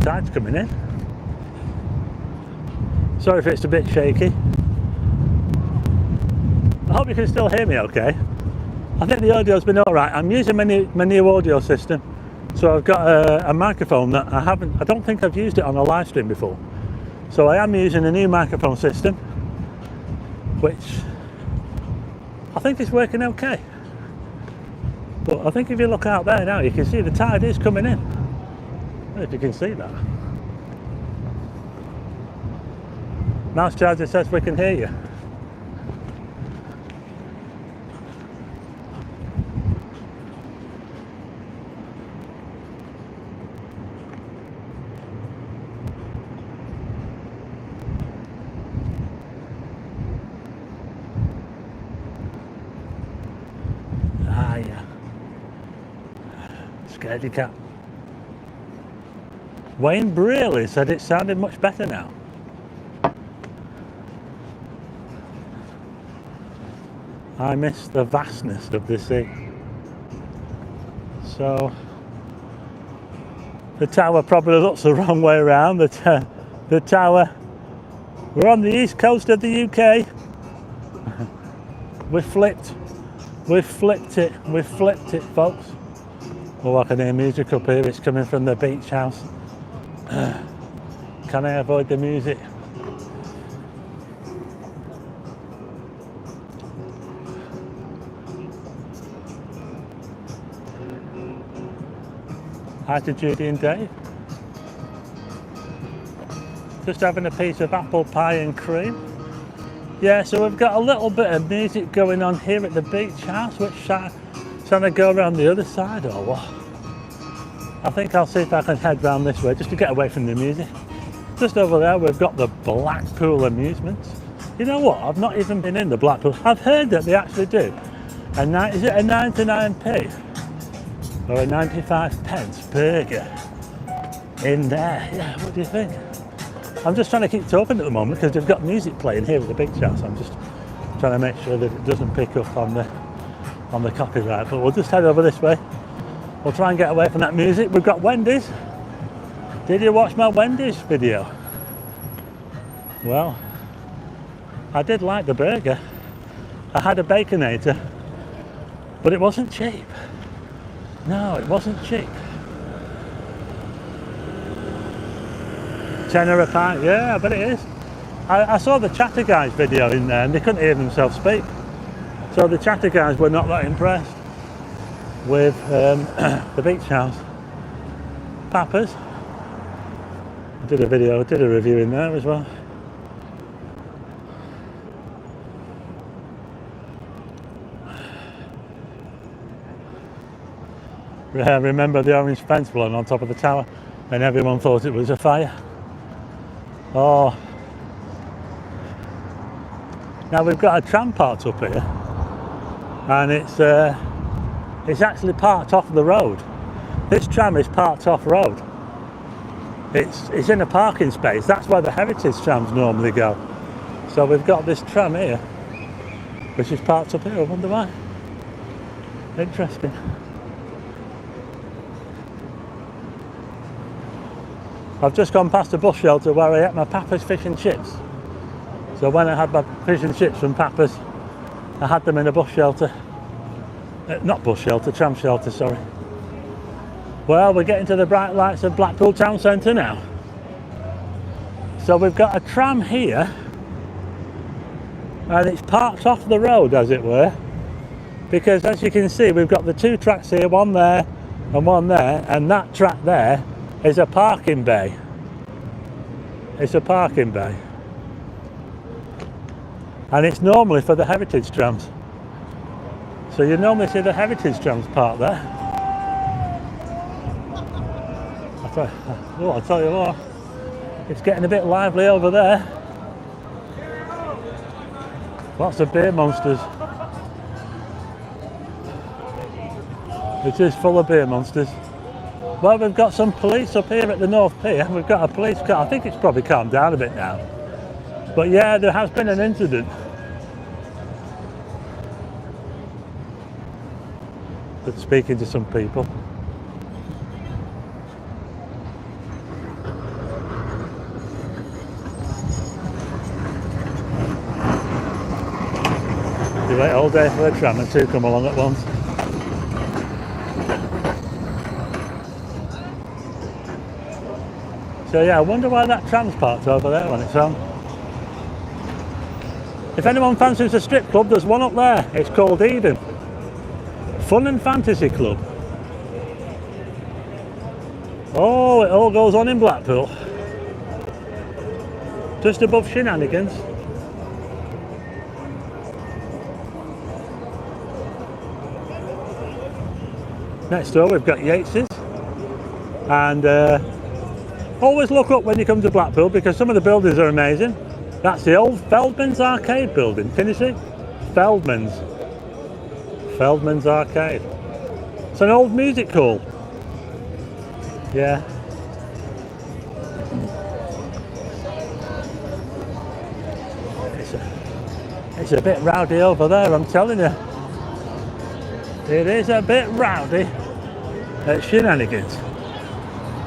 Tide's coming in. Sorry if it's a bit shaky. I hope you can still hear me okay. I think the audio's been alright. I'm using my new audio system. So I've got a microphone that I don't think I've used it on a live stream before. So I am using a new microphone system, which I think is working okay. But I think if you look out there now, you can see the tide is coming in. I don't know if you can see that. Mouse Charger says we can hear you. Ah, yeah. Scaredy cat. Wayne Brearley said it sounded much better now. I miss the vastness of the sea. So the tower probably looks the wrong way around. The tower, we're on the east coast of the UK. We've flipped it, folks. Oh, I can hear music up here. It's coming from the beach house. Can I avoid the music? Hi to Judy and Dave. Just having a piece of apple pie and cream. Yeah, so we've got a little bit of music going on here at the beach house. Which side? Shall I go around the other side or what? I think I'll see if I can head round this way just to get away from the music. Just over there we've got the Blackpool amusements. You know what? I've not even been in the Blackpool. I've heard that they actually do. Is it a 99p? Or a 95 pence burger in there? Yeah, what do you think? I'm just trying to keep it open at the moment because they've got music playing here at the beach house. I'm just trying to make sure that it doesn't pick up on the copyright. But we'll just head over this way. We'll try and get away from that music. We've got Wendy's. Did you watch my Wendy's video? Well, I did like the burger. I had a Baconator, but it wasn't cheap. No, it wasn't cheap. £10 a pint, yeah, I bet it is. I saw the Chatter Guys video in there and they couldn't hear themselves speak. So the Chatter Guys were not that impressed with the beach house. Papas. Did a review in there as well. Remember the orange fence blowing on top of the tower, and everyone thought it was a fire. Oh. Now we've got a tram parked up here, and it's actually parked off the road. This tram is parked off road. It's in a parking space. That's where the heritage trams normally go. So we've got this tram here, which is parked up here. I wonder why. Interesting. I've just gone past a bus shelter where I ate my Papa's fish and chips. So when I had my fish and chips from Papa's, I had them in a bus shelter. Not bus shelter, tram shelter, sorry. Well, we're getting to the bright lights of Blackpool town centre now. So we've got a tram here, and it's parked off the road, as it were, because as you can see, we've got the two tracks here, one there and one there, and that track there is a parking bay. It's a parking bay. And it's normally for the heritage trams. So you normally see the heritage trams parked there. I'll tell you what, it's getting a bit lively over there. Lots of beer monsters. It is full of beer monsters. Well, we've got some police up here at the North Pier. We've got a police car. I think it's probably calmed down a bit now. But yeah, there has been an incident. But speaking to some people. You wait all day for a tram and two come along at once. So yeah, I wonder why that tram's parked over there on its own. If anyone fancies a strip club, there's one up there. It's called Eden. Fun and Fantasy Club. Oh, it all goes on in Blackpool. Just above Shenanigans. Next door we've got Yates's, and always look up when you come to Blackpool because some of the buildings are amazing. That's the old Feldman's Arcade building. Can you see? Feldman's Arcade. It's an old music hall. Yeah. It's a bit rowdy over there, I'm telling you. It is a bit rowdy at Shenanigans.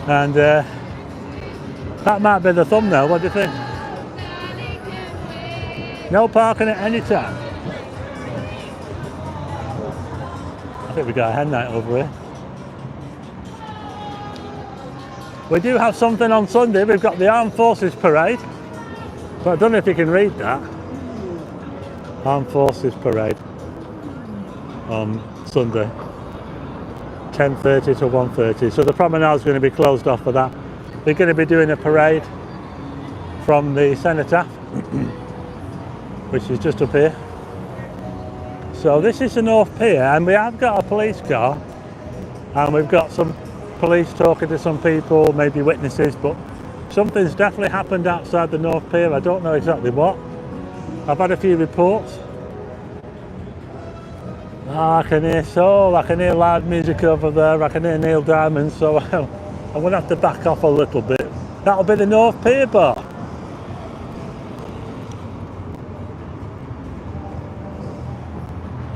And that might be the thumbnail, what do you think? No parking at any time. I think we got a hen night over here. We do have something on Sunday. We've got the Armed Forces Parade. But I don't know if you can read that. Armed Forces Parade on Sunday, 10:30 to 1:30. So the Promenade is going to be closed off for that. We're going to be doing a parade from the Cenotaph, which is just up here. So this is the North Pier, and we have got a police car, and we've got some police talking to some people, maybe witnesses, but something's definitely happened outside the North Pier. I don't know exactly what. I've had a few reports. I can hear soul, I can hear loud music over there, I can hear Neil Diamond, so I'm going to have to back off a little bit. That'll be the North Pier bar.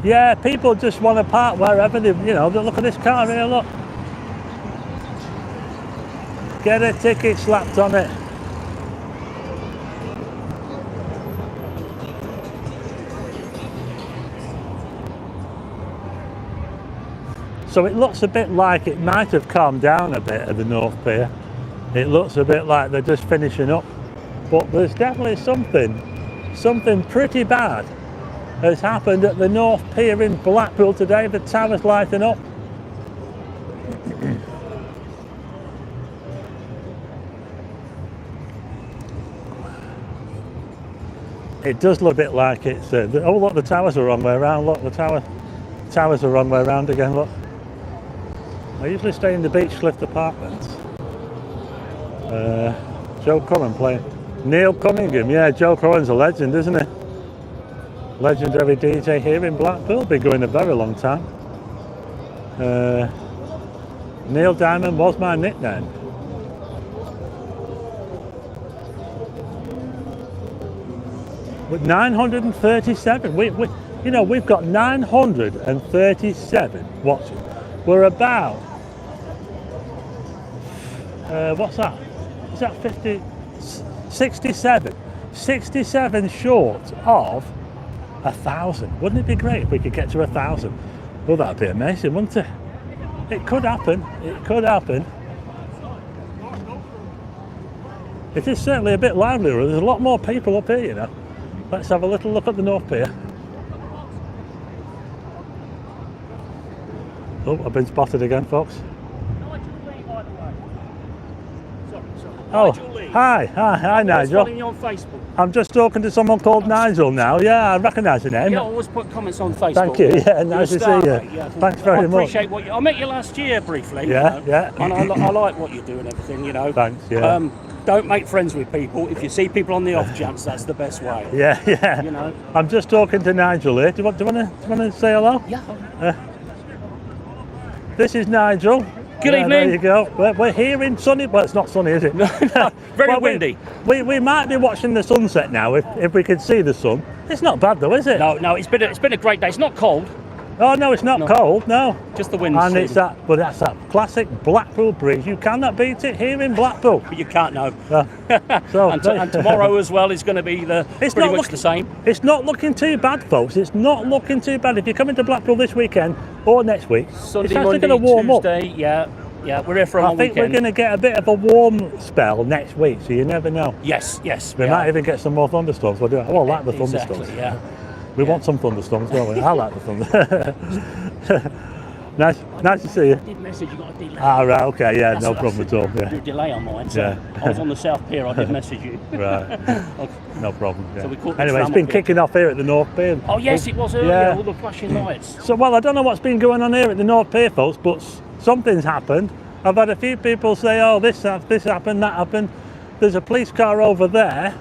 Yeah, people just want to park wherever they, you know, look at this car here, look. Get a ticket slapped on it. So it looks a bit like it might have calmed down a bit at the North Pier. It looks a bit like they're just finishing up. But there's definitely something pretty bad has happened at the North Pier in Blackpool today. The tower's lighting up. It does look a bit like it's. Oh, look, the towers are the wrong way around. Look, the towers are the wrong way around again. Look. I usually stay in the Beach Cliff Apartments. Joe Curran playing. Neil Cunningham, yeah, Joe Curran's a legend, isn't he? Legendary DJ here in Blackpool, been going a very long time. Neil Diamond was my nickname. With 937, you know, we've got 937 watching. We're about, what's that? Is that 50? 67 short of 1,000. Wouldn't it be great if we could get to 1,000? Well, that'd be amazing, wouldn't it? It could happen. It could happen. It is certainly a bit livelier. There's a lot more people up here, you know. Let's have a little look at the North Pier. Oh, I've been spotted again, folks. Oh, hi, Nigel. Following you on Facebook. I'm just talking to someone called Nigel now. Yeah, I recognise the name. Yeah, I always put comments on Facebook. Thank you. Yeah, nice to see you. Mate, yeah. Thanks very much. I appreciate what you. I met you last year briefly. Yeah, you know, yeah. And I like what you do and everything. You know. Thanks. Yeah. Don't make friends with people. If you see people on the off chance, that's the best way. Yeah, yeah. You know. I'm just talking to Nigel here. Do you want to say hello? Yeah. This is Nigel. Good evening. There you go. We're here in sunny. Well, it's not sunny, is it? Very well, windy. We might be watching the sunset now if we could see the sun. It's not bad though, is it? No. It's been a great day. It's not cold. Oh no, it's not cold. No. Just the wind. And it's that. But that's that classic Blackpool breeze. You cannot beat it here in Blackpool. But you can't know. So and tomorrow as well is going to be pretty much the same. It's not looking too bad, folks. It's not looking too bad. If you're coming to Blackpool this weekend or next week, Sunday, it's actually Monday, going to warm Tuesday, up. Yeah, we're here for a long I think weekend. we're going to get a bit of a warm spell next week, so you never know. Yes. We might even get some more thunderstorms. I like the thunderstorms. Exactly, yeah. We want some thunderstorms, don't we? I like the thunder. Nice to see you. I did message, you got a delay. Ah, right, okay, yeah, no problem at all. Yeah. A delay on mine, so Yeah. I was on the South Pier, I did message you. Right, no problem. Yeah. So we caught the Anyway, it's tram been up here. kicking off here at the North Pier. Oh yes, it was earlier, Yeah. all the flashing lights. So, well, I don't know what's been going on here at the North Pier, folks, but something's happened. I've had a few people say, oh, this happened, that happened. There's a police car over there.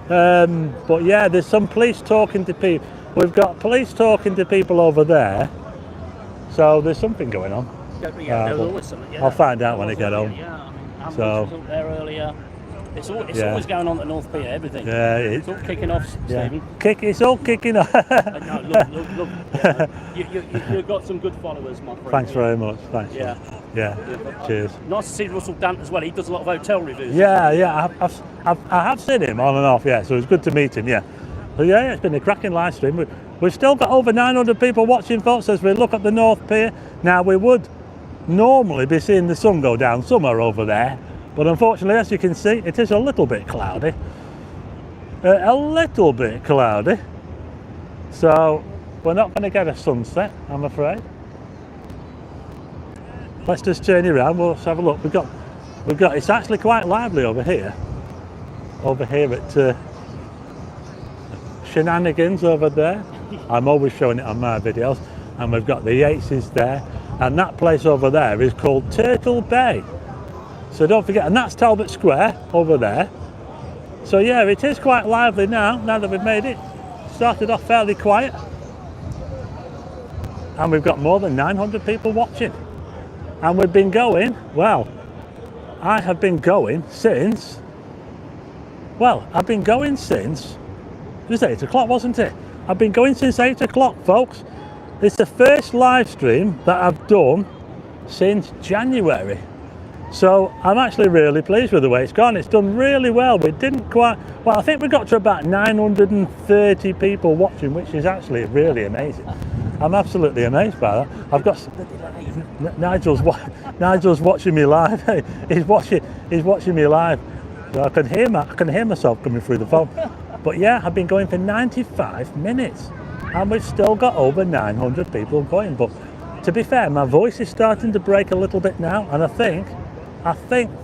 But yeah, there's some police talking to people. We've got police talking to people over there. So there's something going on. Yeah, there was always something, yeah. I'll find out when I get home. Yeah, I mean, So- ambulance was up there earlier. It's always going on at North Pier, everything. Yeah, It's all kicking off, Stephen. It's all kicking off. No, look. Yeah. You've got some good followers, my friend. Thanks very much. Thanks. Yeah. Yeah. Cheers. Nice to see Russell Dant as well. He does a lot of hotel reviews. Yeah. I have seen him on and off. Yeah. So it's good to meet him. Yeah. But yeah, it's been a cracking live stream. We've still got over 900 people watching, folks, as we look at the North Pier. Now we would normally be seeing the sun go down somewhere over there, but unfortunately, as you can see, it is a little bit cloudy. So we're not going to get a sunset, I'm afraid. Let's just turn it around. We'll have a look. We've got. It's actually quite lively over here. Over here at Shenanigans over there. I'm always showing it on my videos. And we've got the Yateses there. And that place over there is called Turtle Bay. So don't forget, and that's Talbot Square over there. So yeah, it is quite lively now that we've made it. Started off fairly quiet. And we've got more than 900 people watching. And we've been going, well, I have been going since, it was 8 o'clock, wasn't it? I've been going since 8 o'clock, folks. It's the first live stream that I've done since January. So I'm actually really pleased with the way it's gone. It's done really well. We didn't quite, I think we got to about 930 people watching, which is actually really amazing. I'm absolutely amazed by that. I've got Nigel's watching me live. He's watching me live. So I can hear myself coming through the phone. But yeah, I've been going for 95 minutes, and we've still got over 900 people going. But to be fair, my voice is starting to break a little bit now, and I think,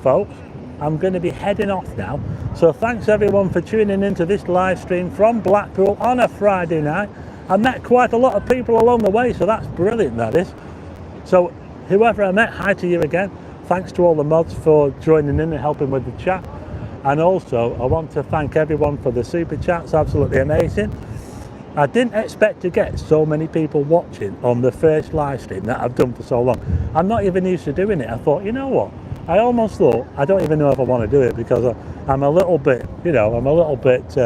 folks, I'm going to be heading off now. So thanks everyone for tuning into this live stream from Blackpool on a Friday night. I met quite a lot of people along the way, so that's brilliant, that is. So whoever I met, hi to you again. Thanks to all the mods for joining in and helping with the chat. And also I want to thank everyone for the super chats, absolutely amazing. I didn't expect to get so many people watching on the first live stream that I've done for so long. I'm not even used to doing it. I thought, you know what? I almost thought, I don't even know if I want to do it because I'm a little bit, you know, I'm a little bit,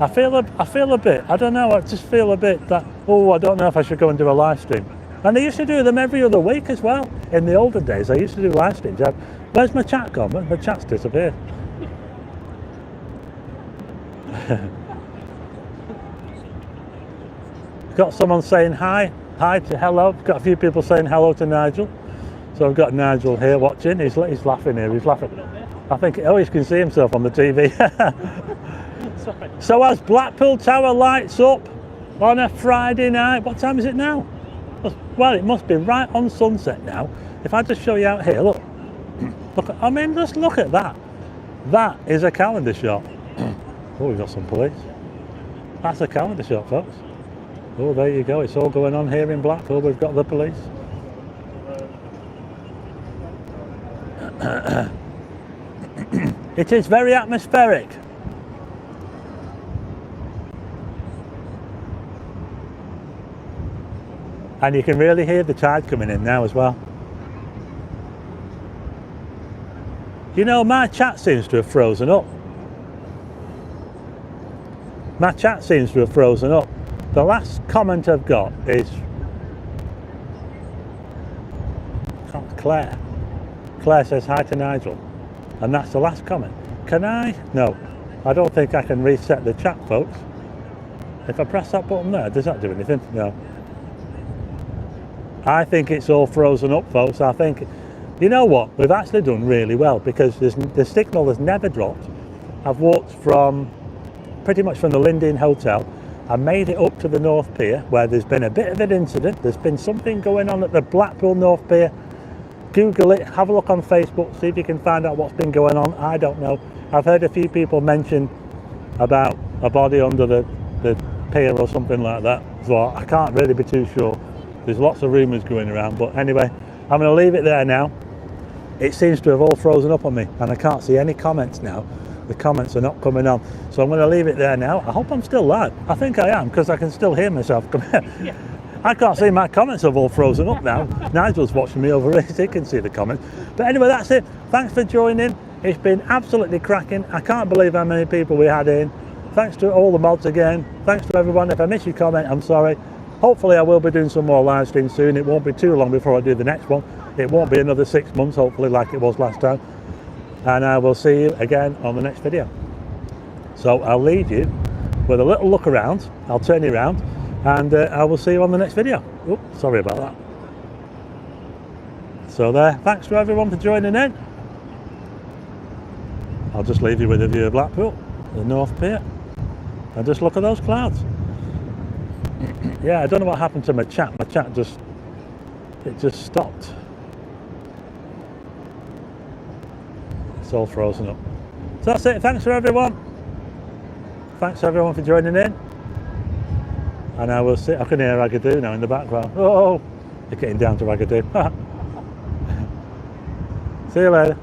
I feel a bit, I don't know, I just feel a bit that, oh, I don't know if I should go and do a live stream. And I used to do them every other week as well. In the olden days, I used to do live streams. Where's my chat gone? My chat's disappeared. Got someone saying hi to hello. Got a few people saying hello to Nigel. So I've got Nigel here watching. He's laughing here. He's laughing. I think he can see himself on the TV. So as Blackpool Tower lights up on a Friday night, what time is it now? Well, it must be right on sunset now. If I just show you out here, look. Look. I mean, just look at that. That is a calendar shot. Oh, we've got some police. That's a calendar shot, folks. Oh, there you go. It's all going on here in Blackpool. We've got the police. It is very atmospheric. And you can really hear the tide coming in now as well. You know, my chat seems to have frozen up. My chat seems to have frozen up. The last comment I've got is Claire. Claire says hi to Nigel. And that's the last comment. Can I? No. I don't think I can reset the chat, folks. If I press that button there, does that do anything? No. I think it's all frozen up, folks. I think, you know what? We've actually done really well because the signal has never dropped. I've walked from pretty much from the Linden Hotel. I made it up to the North Pier where there's been a bit of an incident. There's been something going on at the Blackpool North Pier. Google it, have a look on Facebook, see if you can find out what's been going on. I don't know. I've heard a few people mention about a body under the pier or something like that. So I can't really be too sure. There's lots of rumours going around. But anyway, I'm going to leave it there now. It seems to have all frozen up on me and I can't see any comments now. The comments are not coming on. So I'm going to leave it there now. I hope I'm still live. I think I am because I can still hear myself. Come here. Yeah. I can't see my comments have all frozen up now. Nigel's watching me over here, he can see the comments. But anyway, that's it. Thanks for joining. It's been absolutely cracking. I can't believe how many people we had in. Thanks to all the mods again. Thanks to everyone. If I miss your comment, I'm sorry. Hopefully I will be doing some more live streams soon. It won't be too long before I do the next one. It won't be another 6 months, hopefully, like it was last time. And I will see you again on the next video. So I'll leave you with a little look around. I'll turn you around and I will see you on the next video. Oops, sorry about that. So there, thanks to everyone for joining in. I'll just leave you with a view of Blackpool, the North Pier, and just look at those clouds. Yeah, I don't know what happened to my chat. My chat just stopped. It's all frozen up. So that's it. Thanks for everyone. Thanks everyone for joining in. And I will see. I can hear Ragadoo now in the background. Oh, they're getting down to Ragadoo. See you later.